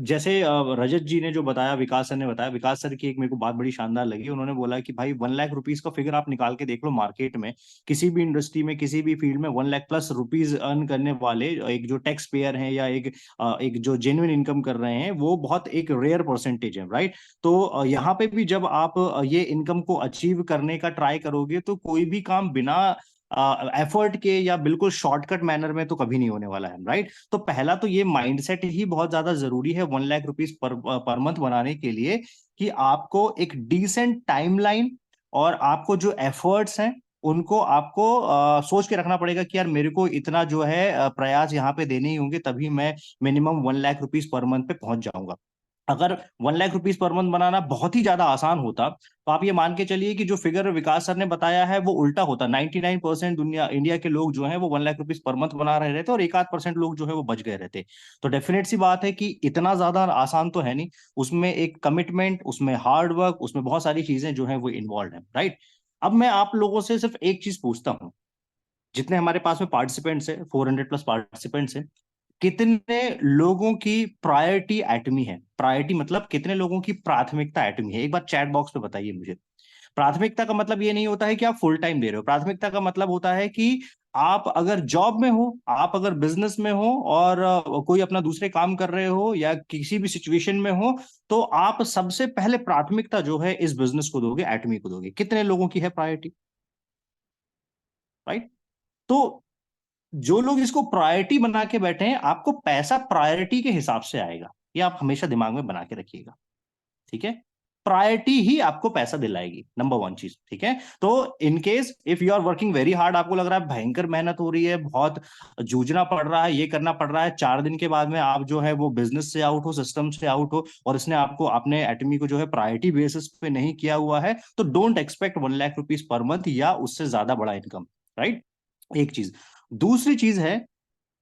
जैसे रजत जी ने जो बताया, विकास सर ने बताया, विकास सर की एक मेरे को बात बड़ी शानदार लगी। उन्होंने बोला कि भाई 1 लाख रुपीज का फिगर आप निकाल के देख लो, मार्केट में किसी भी इंडस्ट्री में, किसी भी फील्ड में 1 लाख प्लस रुपीज अर्न करने वाले एक जो टैक्स पेयर हैं, या एक जो जेन्युइन इनकम कर रहे हैं, वो बहुत एक रेयर परसेंटेज है, राइट। तो यहाँ पे भी जब आप ये इनकम को अचीव करने का ट्राई करोगे, तो कोई भी काम बिना एफर्ट के या बिल्कुल शॉर्टकट मैनर में तो कभी नहीं होने वाला है, राइट। तो पहला तो ये माइंडसेट ही बहुत ज्यादा जरूरी है 1 लाख रुपीज पर मंथ बनाने के लिए, कि आपको एक डिसेंट टाइमलाइन और आपको जो एफर्ट्स हैं उनको आपको सोच के रखना पड़ेगा कि यार मेरे को इतना जो है प्रयास यहाँ पे देने ही होंगे, तभी मैं minimum 1 lakh rupees per month पे पहुंच जाऊंगा। अगर 1 लाख रुपीज पर मंथ बनाना बहुत ही ज्यादा आसान होता, तो आप ये मान के चलिए कि जो फिगर विकास सर ने बताया है वो उल्टा होता। 99% दुनिया इंडिया के लोग जो है वो 1 लाख रुपीज पर मंथ बना रहे रहते और 1-8% लोग जो है वो बच गए रहते। तो डेफिनेट सी बात है कि इतना ज्यादा आसान तो है नहीं, उसमें एक कमिटमेंट, उसमें हार्ड वर्क, उसमें बहुत सारी चीजें जो है वो इन्वॉल्व है, राइट। अब मैं आप लोगों से सिर्फ एक चीज पूछता हूँ, जितने हमारे पास में पार्टिसिपेंट्स है, 400+ पार्टिसिपेंट्स है, कितने लोगों की प्रायोरिटी एटमी है? प्रायोरिटी मतलब कितने लोगों की प्राथमिकता एटमी है? एक बार चैट बॉक्स पे बताइए मुझे। प्राथमिकता का मतलब ये नहीं होता है कि आप फुल टाइम दे रहे हो। प्राथमिकता का मतलब होता है कि आप अगर जॉब में हो, आप अगर बिजनेस में हो और कोई अपना दूसरे काम कर रहे हो या किसी भी सिचुएशन में हो, तो आप सबसे पहले प्राथमिकता जो है इस बिजनेस को दोगे, एटमी को दोगे। कितने लोगों की है प्रायोरिटी, राइट? तो जो लोग इसको प्रायोरिटी बना के बैठे हैं, आपको पैसा प्रायोरिटी के हिसाब से आएगा, ये आप हमेशा दिमाग में बना के रखिएगा, ठीक है। प्रायोरिटी ही आपको पैसा दिलाएगी, नंबर 1 चीज, ठीक है। तो in case if you are working very hard, आपको लग रहा है भयंकर मेहनत हो रही है, बहुत जूझना पड़ रहा है, ये करना पड़ रहा है, 4 दिन के बाद में आप जो है वो बिजनेस से आउट हो, सिस्टम से आउट हो, और इसने आपको अपने एटमी को जो है प्रायोरिटी बेसिस पे नहीं किया हुआ है, तो don't expect 1 lakh rupees per month या उससे ज्यादा बड़ा इनकम, राइट। एक चीज। दूसरी चीज है,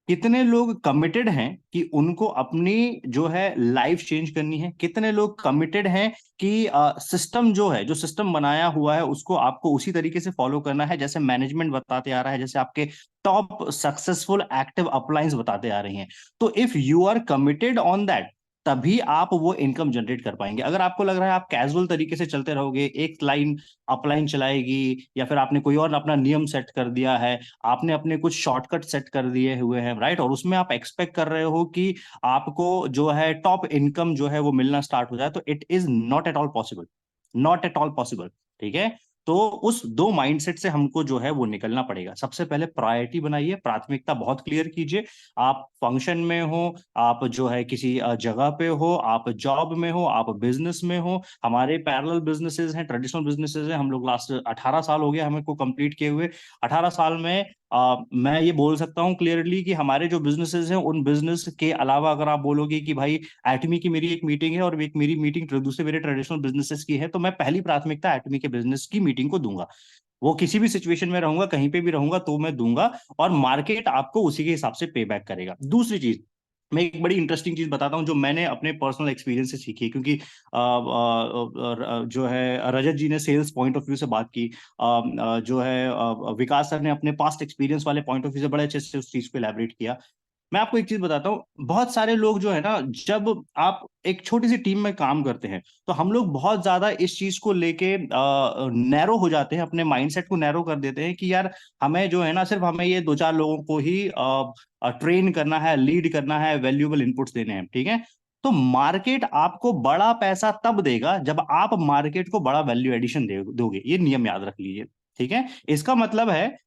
कितने लोग कमिटेड हैं कि उनको अपनी जो है लाइफ चेंज करनी है? कितने लोग कमिटेड हैं कि सिस्टम जो है, जो सिस्टम बनाया हुआ है, उसको आपको उसी तरीके से फॉलो करना है जैसे मैनेजमेंट बताते आ रहा है, जैसे आपके टॉप सक्सेसफुल एक्टिव अपलाइंस बताते आ रही हैं। तो if you are committed on that, तभी आप वो इनकम जनरेट कर पाएंगे। अगर आपको लग रहा है आप कैजुअल तरीके से चलते रहोगे, एक लाइन अपलाइन चलाएगी, या फिर आपने कोई और अपना नियम सेट कर दिया है, आपने अपने कुछ शॉर्टकट सेट कर दिए हुए हैं, राइट, और उसमें आप एक्सपेक्ट कर रहे हो कि आपको जो है टॉप इनकम जो है वो मिलना स्टार्ट हो जाए, तो it is not at all possible, not at all possible, ठीक है। तो उस 2 माइंडसेट से हमको जो है वो निकलना पड़ेगा। सबसे पहले प्रायोरिटी बनाइए, प्राथमिकता बहुत क्लियर कीजिए। आप फंक्शन में हो, आप जो है किसी जगह पे हो, आप जॉब में हो, आप बिजनेस में हो। हमारे पैरेलल बिजनेसेस हैं, ट्रेडिशनल बिजनेसेस हैं, हम लोग लास्ट 18 साल हो गया हमें को कंप्लीट किए हुए। 18 साल में मैं ये बोल सकता हूँ क्लियरली कि हमारे जो बिजनेसेस हैं, उन बिजनेस के अलावा अगर आप बोलोगे कि भाई एटमी की मेरी एक मीटिंग है और एक मेरी मीटिंग दूसरे मेरे ट्रेडिशनल बिजनेसेस की है, तो मैं पहली प्राथमिकता एटमी के बिजनेस की मीटिंग को दूंगा। वो किसी भी सिचुएशन में रहूंगा, कहीं पे भी रहूंगा, तो मैं दूंगा, और मार्केट आपको उसी के हिसाब से पे बैक करेगा। दूसरी चीज, मैं एक बड़ी इंटरेस्टिंग चीज बताता हूँ जो मैंने अपने पर्सनल एक्सपीरियंस से सीखी है, क्योंकि जो है रजत जी ने सेल्स पॉइंट ऑफ व्यू से बात की, जो है विकास सर ने अपने पास्ट एक्सपीरियंस वाले पॉइंट ऑफ व्यू से बड़े अच्छे से उस चीज को एलैबोरेट किया। मैं आपको एक चीज बताता हूँ, बहुत सारे लोग जो है ना, जब आप एक छोटी सी टीम में काम करते हैं, तो हम लोग बहुत ज्यादा इस चीज को लेके नैरो हो जाते हैं, अपने माइंडसेट को नैरो कर देते हैं कि यार हमें जो है ना, सिर्फ हमें ये 2-4 लोगों को ही ट्रेन करना है, लीड करना है, वैल्यूएबल इनपुट्स देने हैं, ठीक है। तो मार्केट आपको बड़ा पैसा तब देगा जब आप मार्केट को बड़ा वैल्यू एडिशन दोगे, ये नियम याद रख लीजिए, ठीक है। इसका मतलब है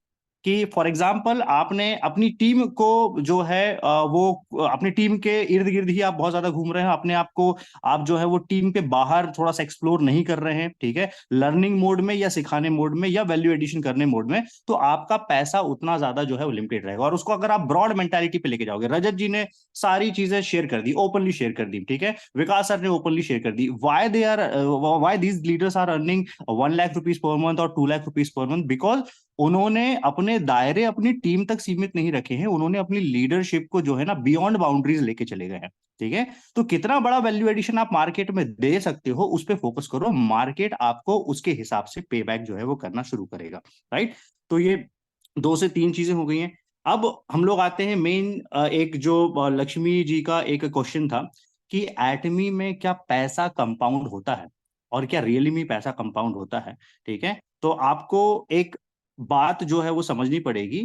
कि फॉर एग्जाम्पल आपने अपनी टीम को जो है वो अपनी टीम के इर्द गिर्द ही आप बहुत ज्यादा घूम रहे हैं, अपने आप को आप जो है वो टीम के बाहर थोड़ा सा एक्सप्लोर नहीं कर रहे हैं, ठीक है, लर्निंग मोड में या सिखाने मोड में या वैल्यू एडिशन करने मोड में, तो आपका पैसा उतना ज्यादा जो है वो लिमिटेड रहेगा। और उसको अगर आप ब्रॉड मेंटालिटी पे लेके जाओगे, रजत जी ने सारी चीजें शेयर कर दी, ओपनली शेयर कर दी, ठीक है, विकास सर ने ओपनली शेयर कर दी, why these leaders are earning 1 lakh rupees per month और 2 lakh rupees per month, because उन्होंने अपने दायरे अपनी टीम तक सीमित नहीं रखे हैं, उन्होंने अपनी लीडरशिप को जो है ना बियॉन्ड बाउंड्रीज लेके चले गए हैं, ठीक है। तो कितना बड़ा वैल्यू एडिशन आप मार्केट में दे सकते हो, उस पर फोकस करो, मार्केट आपको उसके हिसाब से पे बैक जो है वो करना शुरू करेगा, राइट। तो ये 2 से 3 चीजें हो गई हैं। अब हम लोग आते हैं मेन, एक जो लक्ष्मी जी का एक क्वेश्चन था कि एटमी में क्या पैसा कंपाउंड होता है, और क्या रियली में पैसा कंपाउंड होता है, ठीक है। तो आपको एक बात जो है वो समझनी पड़ेगी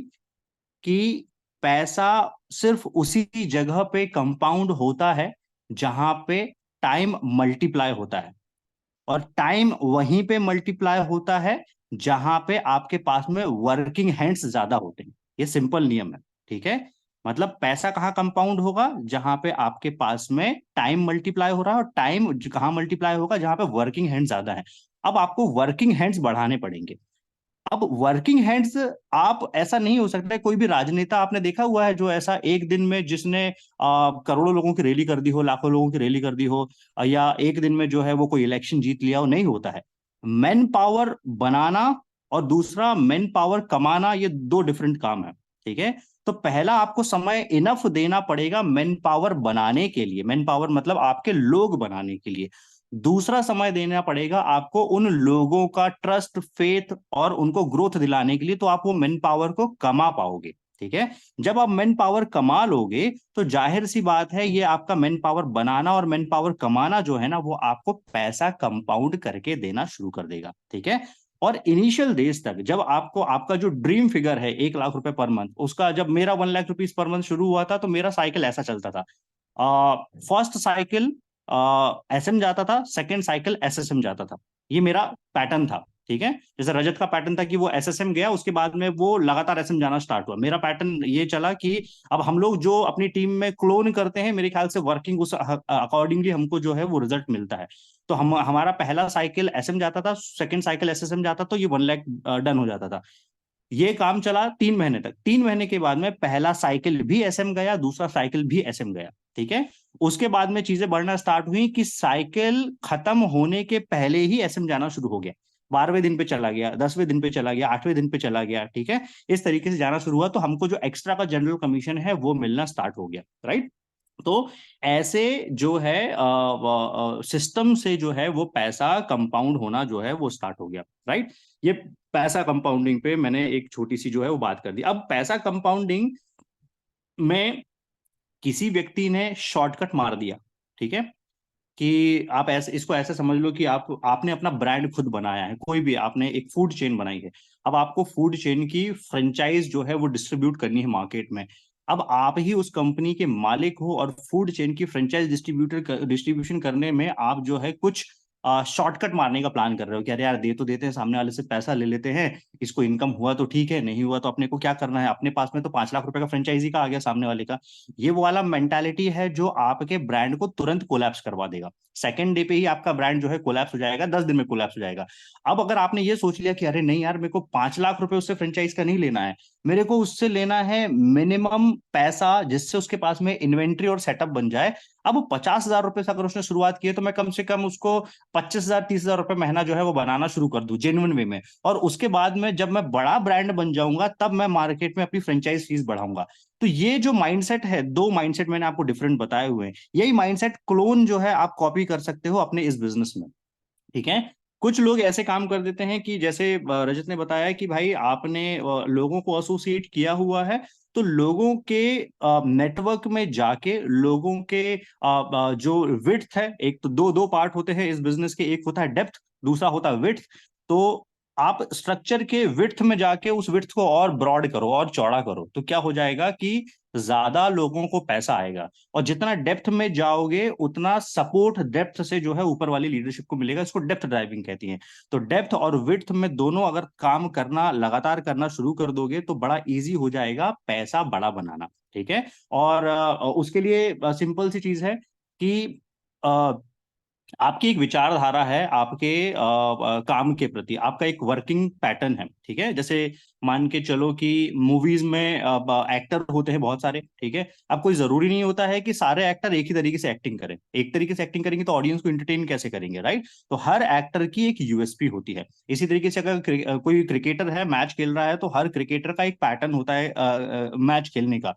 कि पैसा सिर्फ उसी जगह पे कंपाउंड होता है जहां पे टाइम मल्टीप्लाई होता है, और टाइम वहीं पे मल्टीप्लाई होता है जहां पे आपके पास में वर्किंग हैंड्स ज्यादा होते हैं। ये सिंपल नियम है, ठीक है। मतलब पैसा कहाँ कंपाउंड होगा? जहां पे आपके पास में टाइम मल्टीप्लाई हो रहा है, और टाइम कहाँ मल्टीप्लाई होगा? जहां पे वर्किंग हैंड्स ज्यादा है। अब आपको वर्किंग हैंड्स बढ़ाने पड़ेंगे। अब वर्किंग हैंड्स, आप ऐसा नहीं हो सकता है, कोई भी राजनेता आपने देखा हुआ है जो ऐसा एक दिन में जिसने करोड़ों लोगों की रैली कर दी हो, लाखों लोगों की रैली कर दी हो, या एक दिन में जो है वो कोई इलेक्शन जीत लिया हो? नहीं होता है। मैन पावर बनाना और दूसरा मैन पावर कमाना, ये दो डिफरेंट काम है। ठीक है, तो पहला आपको समय इनफ देना पड़ेगा मैन पावर बनाने के लिए, मैन पावर मतलब आपके लोग बनाने के लिए। दूसरा समय देना पड़ेगा आपको उन लोगों का ट्रस्ट, फेथ और उनको ग्रोथ दिलाने के लिए, तो आप वो मैन पावर को कमा पाओगे। ठीक है, जब आप मैन पावर कमा लोगे तो जाहिर सी बात है ये आपका मैन पावर बनाना और मैन पावर कमाना जो है ना, वो आपको पैसा कंपाउंड करके देना शुरू कर देगा। ठीक है, और इनिशियल डेज तक जब आपको आपका जो ड्रीम फिगर है 1 लाख रुपए पर मंथ, उसका जब मेरा 1 लाख रुपीज पर मंथ शुरू हुआ था तो मेरा साइकिल ऐसा चलता था। फर्स्ट साइकिल एसएम जाता था, सेकंड साइकिल एसएसएम जाता था। ये मेरा पैटर्न था। ठीक है, जैसे रजत का पैटर्न था कि वो एसएसएम गया, उसके बाद में वो लगातार एसएम जाना स्टार्ट हुआ। मेरा पैटर्न ये चला कि अब हम लोग जो अपनी टीम में क्लोन करते हैं, मेरे ख्याल से वर्किंग उस अकॉर्डिंगली हमको जो है वो रिजल्ट मिलता है। तो हम हमारा पहला साइकिल एसएम जाता था, सेकंड साइकिल एसएसएम जाता, तो ये 1 लाख डन हो जाता था। ये काम चला 3 महीने तक। 3 महीने के बाद में पहला साइकिल भी एसएम गया, दूसरा साइकिल भी एसएम गया। ठीक है, उसके बाद में चीजें बढ़ना स्टार्ट हुई कि साइकिल खत्म होने के पहले ही एसएम जाना शुरू हो गया। 12वें दिन पे चला गया, 10वें दिन पे चला गया, 8वें दिन पे चला गया। ठीक है, इस तरीके से जाना शुरू हुआ, तो हमको जो एक्स्ट्रा का जनरल कमीशन है वो मिलना स्टार्ट हो गया। राइट, तो ऐसे जो है सिस्टम से जो है वो पैसा कंपाउंड होना जो है वो स्टार्ट हो गया। राइट, ये पैसा कंपाउंडिंग पे मैंने एक छोटी सी जो है वो बात कर दी। अब पैसा कंपाउंडिंग में किसी व्यक्ति ने शॉर्टकट मार दिया। ठीक है, कि आप ऐसे इसको ऐसे समझ लो कि आपने अपना ब्रांड खुद बनाया है, कोई भी आपने एक फूड चेन बनाई है। अब आपको फूड चेन की फ्रेंचाइज जो है वो डिस्ट्रीब्यूट करनी है मार्केट में। अब आप ही उस कंपनी के मालिक हो और फूड चेन की फ्रेंचाइज डिस्ट्रीब्यूशन करने में आप जो है कुछ शॉर्टकट मारने का प्लान कर रहे हो कि अरे यार दे तो देते हैं, सामने वाले से पैसा ले लेते हैं, इसको इनकम हुआ तो ठीक है, नहीं हुआ तो अपने को क्या करना है, अपने पास में तो 5 लाख रुपए का फ्रेंचाइजी का आ गया सामने वाले का। ये वो वाला मेंटालिटी है जो आपके ब्रांड को तुरंत कोलैप्स करवा देगा। सेकंड डे पे ही आपका ब्रांड जो है कोलैप्स हो जाएगा, 10 दिन में कोलैप्स हो जाएगा। अब अगर आपने ये सोच लिया कि अरे नहीं यार, मेरे को 5 लाख रुपए उससे फ्रेंचाइज का नहीं लेना है, मेरे को उससे लेना है मिनिमम पैसा जिससे उसके पास में इन्वेंट्री और सेटअप बन जाए। अब 50,000 रुपए से अगर उसने शुरुआत की है तो मैं कम से कम उसको 25,000 30,000 रुपए महीना जो है वो बनाना शुरू कर दूं जेन्युइन वे में। और उसके बाद में जब मैं बड़ा ब्रांड बन जाऊंगा तब मैं मार्केट में अपनी फ्रेंचाइज फीस बढ़ाऊंगा। तो ये जो माइंडसेट है, दो माइंडसेट मैंने आपको डिफरेंट बताए हुए हैं, यही माइंडसेट क्लोन जो है आप कॉपी कर सकते हो अपने इस बिजनेस में। ठीक है, कुछ लोग ऐसे काम कर देते हैं कि जैसे रजत ने बताया कि भाई आपने लोगों को एसोसिएट किया हुआ है, तो लोगों के नेटवर्क में जाके लोगों के जो विड्थ है, एक तो दो दो पार्ट होते हैं इस बिजनेस के, एक होता है डेप्थ, दूसरा होता है विड्थ। तो आप स्ट्रक्चर के विड्थ में जाके उस विड्थ को और ब्रॉड करो और चौड़ा करो, तो क्या हो जाएगा कि ज्यादा लोगों को पैसा आएगा। और जितना डेप्थ में जाओगे उतना सपोर्ट डेप्थ से जो है ऊपर वाली लीडरशिप को मिलेगा। इसको डेप्थ ड्राइविंग कहती हैं। तो डेप्थ और विड्थ में दोनों अगर काम करना लगातार करना शुरू कर दोगे तो बड़ा इजी हो जाएगा पैसा बड़ा बनाना। ठीक है, और उसके लिए सिंपल सी चीज है कि आपकी एक विचारधारा है, आपके काम के प्रति आपका एक वर्किंग पैटर्न है। ठीक है, जैसे मान के चलो कि मूवीज में एक्टर होते हैं बहुत सारे। ठीक है, अब कोई जरूरी नहीं होता है कि सारे एक्टर एक ही तरीके से एक्टिंग करें। एक तरीके से एक्टिंग करेंगे तो ऑडियंस को एंटरटेन कैसे करेंगे, राइट? तो हर एक्टर की एक यूएसपी होती है। इसी तरीके से अगर कोई क्रिकेटर है, मैच खेल रहा है, तो हर क्रिकेटर का एक पैटर्न होता है मैच खेलने का।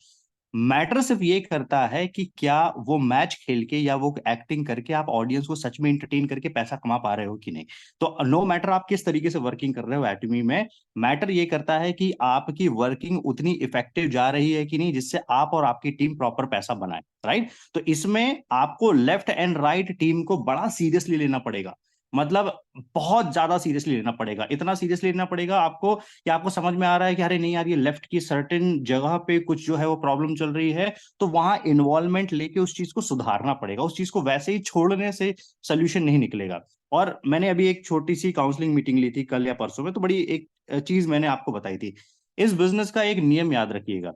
मैटर सिर्फ ये करता है कि क्या वो मैच खेल के या वो एक्टिंग करके आप ऑडियंस को सच में इंटरटेन करके पैसा कमा पा रहे हो कि नहीं। तो नो मैटर आप किस तरीके से वर्किंग कर रहे हो एटमी में, मैटर ये करता है कि आपकी वर्किंग उतनी इफेक्टिव जा रही है कि नहीं जिससे आप और आपकी टीम प्रॉपर पैसा बनाए। राइट, तो इसमें आपको लेफ्ट एंड राइट टीम को बड़ा सीरियसली लेना पड़ेगा। मतलब बहुत ज्यादा सीरियसली लेना पड़ेगा, इतना सीरियसली लेना पड़ेगा आपको कि आपको समझ में आ रहा है कि अरे नहीं यार, ये लेफ्ट की सर्टेन जगह पे कुछ जो है वो प्रॉब्लम चल रही है, तो वहां इन्वॉल्वमेंट लेके उस चीज को सुधारना पड़ेगा। उस चीज को वैसे ही छोड़ने से सोल्यूशन नहीं निकलेगा। और मैंने अभी एक छोटी सी काउंसलिंग मीटिंग ली थी कल या परसों में, तो बड़ी एक चीज मैंने आपको बताई थी। इस बिजनेस का एक नियम याद रखिएगा।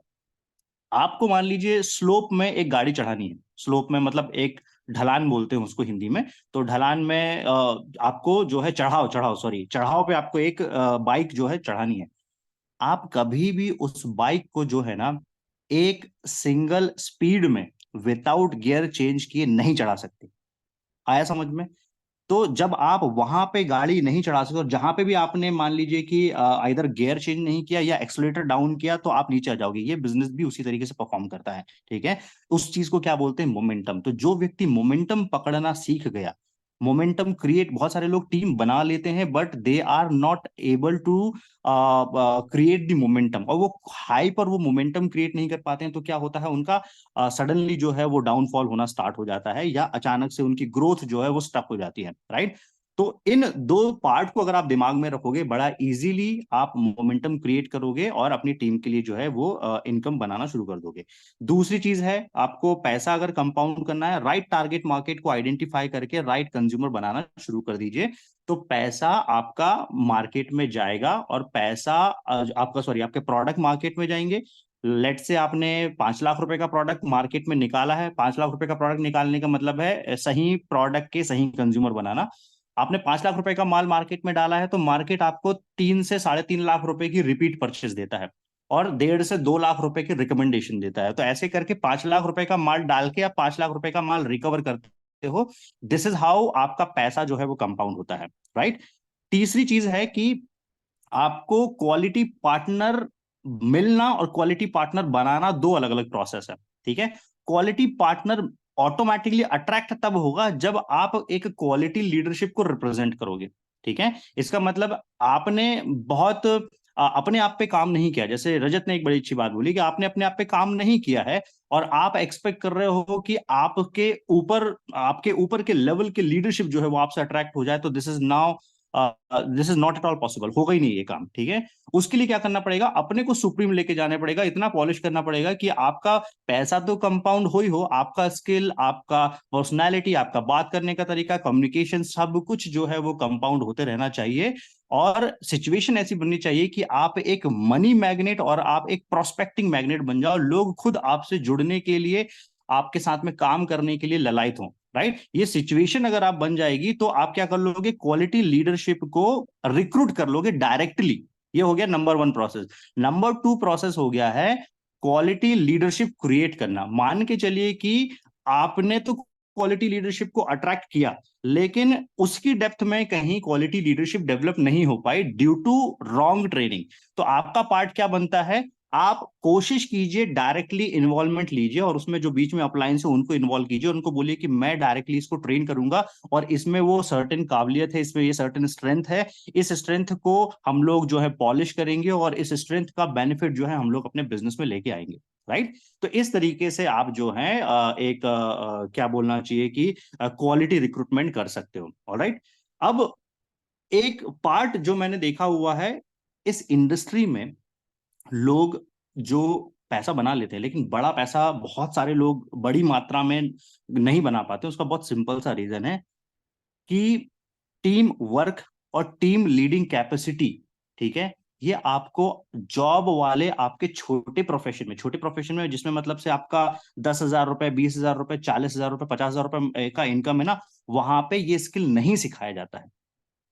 आपको मान लीजिए स्लोप में एक गाड़ी चढ़ानी है, स्लोप में मतलब एक ढलान बोलते हैं उसको हिंदी में। तो ढलान में आपको जो है चढ़ाव पे आपको एक बाइक जो है चढ़ानी है। आप कभी भी उस बाइक को जो है ना एक सिंगल स्पीड में विदाउट गियर चेंज किए नहीं चढ़ा सकते। आया समझ में? तो जब आप वहां पे गाड़ी नहीं चढ़ा सकते और जहां पे भी आपने मान लीजिए कि इधर गियर चेंज नहीं किया या एक्सलेटर डाउन किया तो आप नीचे आ जाओगे। ये बिजनेस भी उसी तरीके से परफॉर्म करता है, ठीक है। उस चीज को क्या बोलते हैं? मोमेंटम। तो जो व्यक्ति मोमेंटम पकड़ना सीख गया, मोमेंटम क्रिएट, बहुत सारे लोग टीम बना लेते हैं but they are not able to create the momentum, और वो हाई पर वो मोमेंटम क्रिएट नहीं कर पाते हैं। तो क्या होता है, उनका सडनली जो है वो डाउनफॉल होना स्टार्ट हो जाता है या अचानक से उनकी ग्रोथ जो है वो स्टक हो जाती है, राइट। तो इन दो पार्ट को अगर आप दिमाग में रखोगे, बड़ा इजीली आप मोमेंटम क्रिएट करोगे और अपनी टीम के लिए जो है वो इनकम बनाना शुरू कर दोगे। दूसरी चीज है, आपको पैसा अगर कंपाउंड करना है, राइट टारगेट मार्केट को आइडेंटिफाई करके राइट कंज्यूमर बनाना शुरू कर दीजिए। तो पैसा आपका मार्केट में जाएगा और पैसा आपके प्रोडक्ट मार्केट में जाएंगे। लेट से आपने 5 लाख रुपए का प्रोडक्ट मार्केट में निकाला है। 5 लाख रुपए का प्रोडक्ट निकालने का मतलब है सही प्रोडक्ट के सही कंज्यूमर बनाना। आपने 5 लाख रुपए का माल मार्केट में डाला है तो मार्केट आपको 3 से 3.5 लाख रुपए की रिपीट परचेस देता है और 1.5 से 2 लाख रुपए की रिकमेंडेशन देता है। तो ऐसे करके 5 लाख रुपए का माल डाल के आप 5 लाख रुपए का माल रिकवर करते हो। दिस इज हाउ आपका पैसा जो है वो कंपाउंड होता है, राइट। तीसरी चीज है कि आपको क्वालिटी पार्टनर मिलना और क्वालिटी पार्टनर बनाना दो अलग अलग प्रोसेस है, ठीक है। क्वालिटी पार्टनर ऑटोमेटिकली अट्रैक्ट तब होगा जब आप एक क्वालिटी लीडरशिप को रिप्रेजेंट करोगे, ठीक है। इसका मतलब आपने बहुत अपने आप पे काम नहीं किया। जैसे रजत ने एक बड़ी अच्छी बात बोली कि आपने अपने आप पे काम नहीं किया है और आप एक्सपेक्ट कर रहे हो कि आपके ऊपर के लेवल के लीडरशिप जो है वो आपसे अट्रैक्ट हो जाए, तो this is not at all possible. होगा ही नहीं ये काम, ठीक है। उसके लिए क्या करना पड़ेगा, अपने को सुप्रीम लेके जाने पड़ेगा, इतना पॉलिश करना पड़ेगा कि आपका पैसा तो कंपाउंड हो ही हो, आपका स्किल, आपका पर्सनैलिटी, आपका बात करने का तरीका, कम्युनिकेशन, सब कुछ जो है वो कंपाउंड होते रहना चाहिए। और सिचुएशन ऐसी बननी चाहिए कि आप एक मनी मैग्नेट और आप एक प्रोस्पेक्टिंग मैग्नेट बन जाओ। लोग खुद आपसे जुड़ने के लिए, आपके साथ में काम करने के लिए ललायत हों, राइट। ये सिचुएशन अगर आप बन जाएगी तो आप क्या कर लोगे, क्वालिटी लीडरशिप को रिक्रूट कर लोगे डायरेक्टली। ये हो गया नंबर 1 प्रोसेस। नंबर 2 प्रोसेस हो गया है क्वालिटी लीडरशिप क्रिएट करना। मान के चलिए कि आपने तो क्वालिटी लीडरशिप को अट्रैक्ट किया, लेकिन उसकी डेप्थ में कहीं क्वालिटी लीडरशिप डेवलप नहीं हो पाई ड्यू टू रॉन्ग ट्रेनिंग। तो आपका पार्ट क्या बनता है, आप कोशिश कीजिए डायरेक्टली इन्वॉल्वमेंट लीजिए और उसमें जो बीच में अप्लायंस है उनको इन्वॉल्व कीजिए। उनको बोलिए कि मैं डायरेक्टली इसको ट्रेन करूंगा और इसमें वो सर्टेन काबिलियत है, इसमें ये सर्टेन स्ट्रेंथ है, इस स्ट्रेंथ को हम लोग जो है पॉलिश करेंगे और इस स्ट्रेंथ का बेनिफिट जो है हम लोग अपने बिजनेस में लेके आएंगे, राइट। तो इस तरीके से आप जो है एक क्या बोलना चाहिए कि क्वालिटी रिक्रूटमेंट कर सकते हो, ऑलराइट। अब एक पार्ट जो मैंने देखा हुआ है इस इंडस्ट्री में, लोग जो पैसा बना लेते हैं लेकिन बड़ा पैसा बहुत सारे लोग बड़ी मात्रा में नहीं बना पाते, उसका बहुत सिंपल सा रीजन है कि टीम वर्क और टीम लीडिंग कैपेसिटी, ठीक है। ये आपको जॉब वाले आपके छोटे प्रोफेशन में जिसमें मतलब से आपका 10,000 रुपए, 20,000 रुपए, 40,000 रुपए, 50,000 रुपए का इनकम है ना, वहां पे ये स्किल नहीं सिखाया जाता है,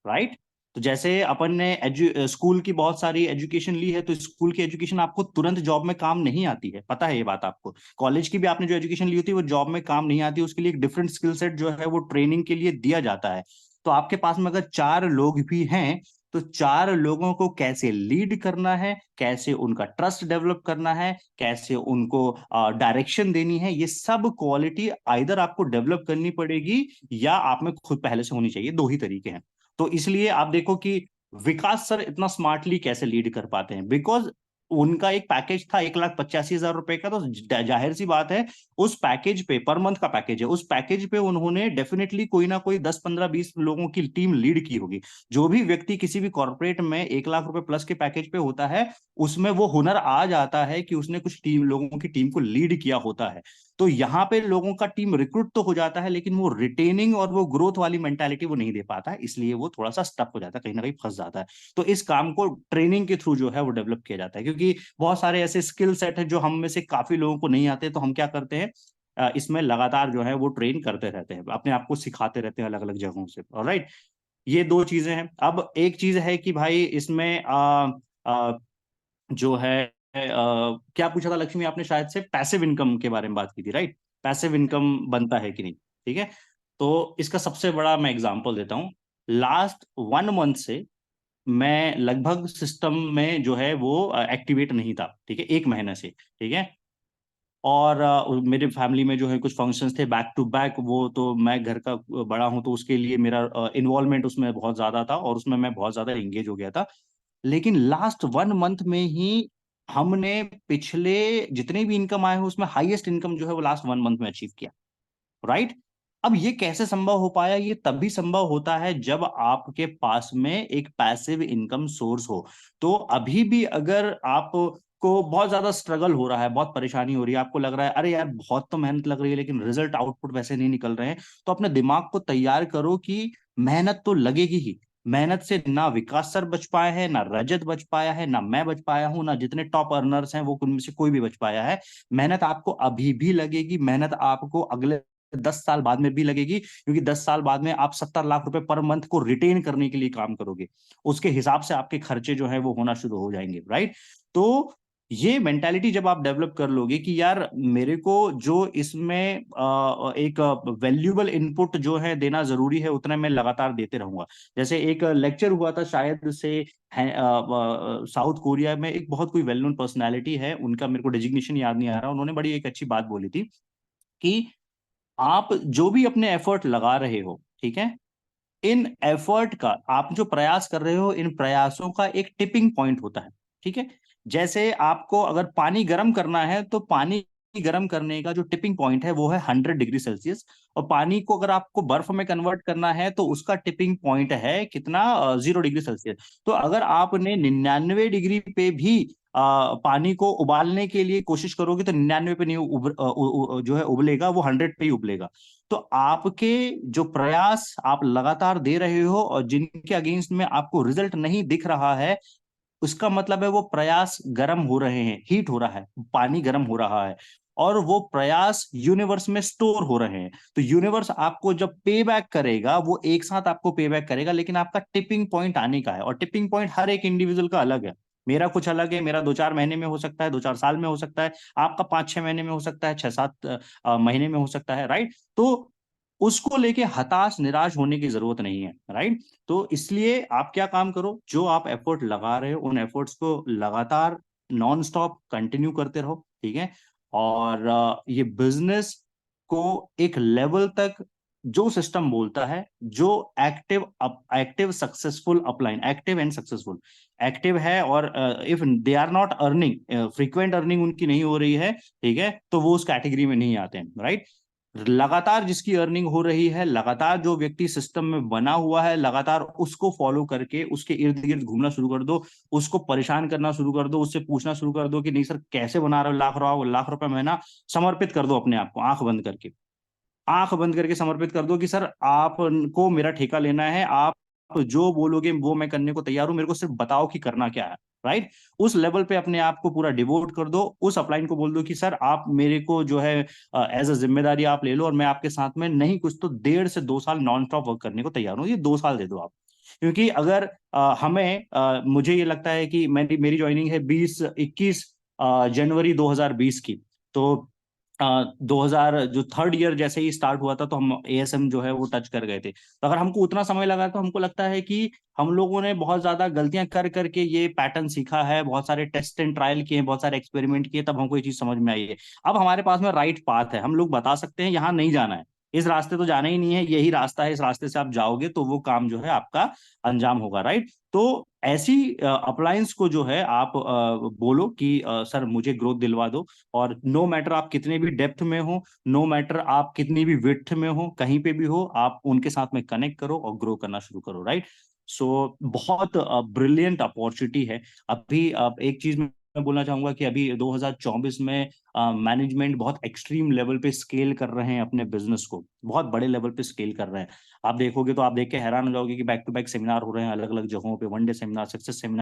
राइट। तो जैसे अपन ने स्कूल की बहुत सारी एजुकेशन ली है तो स्कूल की एजुकेशन आपको तुरंत जॉब में काम नहीं आती है, पता है ये बात आपको। कॉलेज की भी आपने जो एजुकेशन ली होती है वो जॉब में काम नहीं आती, उसके लिए एक डिफरेंट स्किल सेट जो है वो ट्रेनिंग के लिए दिया जाता है। तो आपके पास में अगर 4 लोग भी हैं तो 4 लोगों को कैसे लीड करना है, कैसे उनका ट्रस्ट डेवलप करना है, कैसे उनको डायरेक्शन देनी है, ये सब क्वालिटी आइदर आपको डेवलप करनी पड़ेगी या आप में खुद पहले से होनी चाहिए। दो ही तरीके हैं। तो इसलिए आप देखो कि विकास सर इतना स्मार्टली कैसे लीड कर पाते हैं, बिकॉज उनका एक पैकेज था 1,85,000 रुपए का। तो जाहिर सी बात है उस पैकेज पे, पर मंथ का पैकेज है, उस पैकेज पे उन्होंने डेफिनेटली कोई ना कोई 10, 15, 20 लोगों की टीम लीड की होगी। जो भी व्यक्ति किसी भी कॉर्पोरेट में 1,00,000 रुपए प्लस के पैकेज पे होता है, उसमें वो हुनर आ जाता है कि उसने कुछ लोगों की टीम को लीड किया होता है। तो यहाँ पे लोगों का टीम रिक्रूट तो हो जाता है लेकिन वो रिटेनिंग और वो ग्रोथ वाली मेंटालिटी वो नहीं दे पाता है, इसलिए वो थोड़ा सा स्टक हो जाता है, कहीं ना कहीं फंस जाता है। तो इस काम को ट्रेनिंग के थ्रू जो है वो डेवलप किया जाता है, क्योंकि बहुत सारे ऐसे स्किल सेट है जो हम में से काफी लोगों को नहीं आते। तो हम क्या करते हैं, इसमें लगातार जो है वो ट्रेन करते रहते हैं, अपने आप को सिखाते रहते हैं अलग अलग जगहों से। ऑलराइट, ये दो चीजें हैं। अब एक चीज है कि भाई इसमें जो है क्या पूछा था लक्ष्मी आपने, शायद से पैसिव इनकम के बारे में बात की थी, राइट? पैसिव इनकम बनता है कि नहीं, ठीक है। तो इसका सबसे बड़ा मैं एग्जांपल देता हूँ। लास्ट 1 मंथ से मैं लगभग सिस्टम में जो है वो एक्टिवेट नहीं था, ठीक है, 1 महीने से, ठीक है। और मेरे फैमिली में जो है कुछ फंक्शंस थे बैक टू बैक, वो तो मैं घर का बड़ा हूं तो उसके लिए मेरा इन्वॉल्वमेंट उसमें बहुत ज्यादा था और उसमें मैं बहुत ज्यादा एंगेज हो गया था। लेकिन लास्ट 1 मंथ में ही हमने पिछले जितने भी इनकम आए हैं उसमें हाईएस्ट इनकम जो है वो लास्ट 1 मंथ में अचीव किया, राइट? अब ये कैसे संभव हो पाया? ये तभी संभव होता है जब आपके पास में एक पैसिव इनकम सोर्स हो। तो अभी भी अगर आप को बहुत ज्यादा स्ट्रगल हो रहा है, बहुत परेशानी हो रही है, आपको लग रहा है अरे यार बहुत तो मेहनत लग रही है लेकिन रिजल्ट आउटपुट वैसे नहीं निकल रहे हैं, तो अपने दिमाग को तैयार करो कि मेहनत तो लगेगी ही। मेहनत से ना विकास सर बच पाए हैं, ना रजत बच पाया है, ना मैं बच पाया हूं, ना जितने टॉप अर्नर्स हैं वो उनमें से कोई भी बच पाया है। मेहनत आपको अभी भी लगेगी, मेहनत आपको अगले 10 साल बाद में भी लगेगी, क्योंकि 10 साल बाद में आप 70 लाख रुपए पर मंथ को रिटेन करने के लिए काम करोगे। उसके हिसाब से आपके खर्चे जो है वो होना शुरू हो जाएंगे, राइट? तो ये मेंटालिटी जब आप डेवलप कर लोगे कि यार मेरे को जो इसमें एक वैल्यूएबल इनपुट जो है देना जरूरी है उतना मैं लगातार देते रहूंगा। जैसे एक लेक्चर हुआ था शायद से साउथ कोरिया में, एक बहुत कोई वेल नोन पर्सनैलिटी है, उनका मेरे को डेजिग्नेशन याद नहीं आ रहा, उन्होंने बड़ी एक अच्छी बात बोली थी कि आप जो भी अपने एफर्ट लगा रहे हो, ठीक है, इन एफर्ट का, आप जो प्रयास कर रहे हो इन प्रयासों का एक टिपिंग पॉइंट होता है, ठीक है। जैसे आपको अगर पानी गर्म करना है तो पानी गर्म करने का जो टिपिंग पॉइंट है वो है 100 डिग्री सेल्सियस, और पानी को अगर आपको बर्फ में कन्वर्ट करना है तो उसका टिपिंग पॉइंट है कितना, 0 डिग्री सेल्सियस। तो अगर आपने 99 डिग्री पे भी पानी को उबालने के लिए कोशिश करोगे तो 99 पे नहीं जो है उबलेगा, वो 100 पे ही उबलेगा। तो आपके जो प्रयास आप लगातार दे रहे हो और जिनके अगेंस्ट में आपको रिजल्ट नहीं दिख रहा है, उसका मतलब है वो प्रयास गर्म हो रहे हैं, हीट हो रहा है, पानी गर्म हो रहा है, और वो प्रयास यूनिवर्स में स्टोर हो रहे हैं। तो यूनिवर्स आपको जब पे बैक करेगा वो एक साथ आपको पे बैक करेगा, लेकिन आपका टिपिंग पॉइंट आने का है, और टिपिंग पॉइंट हर एक इंडिविजुअल का अलग है। मेरा कुछ अलग है, मेरा 2-4 महीने में हो सकता है, 2-4 साल में हो सकता है, आपका 5-6 महीने में हो सकता है, 6-7 महीने में हो सकता है, राइट? तो उसको लेके हताश निराश होने की जरूरत नहीं है, राइट? तो इसलिए आप क्या काम करो, जो आप एफर्ट लगा रहे हो उन एफर्ट्स को लगातार नॉन स्टॉप कंटिन्यू करते रहो, ठीक है। और ये बिजनेस को एक लेवल तक, जो सिस्टम बोलता है, जो active successful upline, active and successful, active है और if they are not earning, frequent earning उनकी नहीं हो रही है, ठीक है, तो वो उस कैटेगरी में नहीं आते हैं, राइट? लगातार जिसकी अर्निंग हो रही है, लगातार जो व्यक्ति सिस्टम में बना हुआ है, लगातार उसको फॉलो करके उसके इर्द गिर्द घूमना शुरू कर दो, उसको परेशान करना शुरू कर दो, उससे पूछना शुरू कर दो कि नहीं सर कैसे बना रहे हो, लाख रुपए महीना, समर्पित कर दो अपने आप को, आंख बंद करके, आंख बंद करके समर्पित कर दो कि सर आपको मेरा ठेका लेना है, आप जो बोलोगे वो मैं करने को तैयार हूं, मेरे को सिर्फ बताओ कि करना क्या है, राइट? उस लेवल पे अपने आप को पूरा डिवोट कर दो, उस अपलाइन को बोल दो कि सर आप मेरे को जो है एज अ जिम्मेदारी आप ले लो, और मैं आपके साथ में नहीं कुछ तो 1.5 से 2 साल नॉन स्टॉप वर्क करने को तैयार हूँ, ये 2 साल दे दो आप। क्योंकि अगर मुझे ये लगता है कि मेरी ज्वाइनिंग है 21 जनवरी 2020 की, तो 2000 जो थर्ड ईयर जैसे ही स्टार्ट हुआ था तो हम एएसएम जो है वो टच कर गए थे। तो अगर हमको उतना समय लगा तो हमको लगता है कि हम लोगों ने बहुत ज्यादा गलतियां कर करके ये पैटर्न सीखा है, बहुत सारे टेस्ट एंड ट्रायल किए, बहुत सारे एक्सपेरिमेंट किए, तब हमको ये चीज समझ में आई है। अब हमारे पास में राइट पाथ है, हम लोग बता सकते हैं यहाँ नहीं जाना है, इस रास्ते तो जाना ही नहीं है, यही रास्ता है, इस रास्ते से आप जाओगे तो वो काम जो है आपका अंजाम होगा, राइट? तो ऐसी अप्लायंस को जो है आप बोलो कि सर मुझे ग्रोथ दिलवा दो, और नो मैटर आप कितने भी डेप्थ में हो, नो मैटर आप कितनी भी विड्थ में हो, कहीं पे भी हो, आप उनके साथ में कनेक्ट करो और ग्रो करना शुरू करो, राइट? सो बहुत ब्रिलियंट अपॉर्चुनिटी है। अभी एक चीज मैं बोलना चाहूंगा कि अभी 2024 में मैनेजमेंट बहुत एक्सट्रीम लेवल पे स्केल कर रहे हैं अपने बिजनेस को, बहुत बड़े लेवल पे स्केल कर रहे हैं। आप देखोगे तो आप देख के हैरान हो जाओगे कि बैक टू बैक सेमिनार हो रहे हैं अलग अलग जगहों पे, 1 डे सेमिनार, सक्सेस सेमिनार।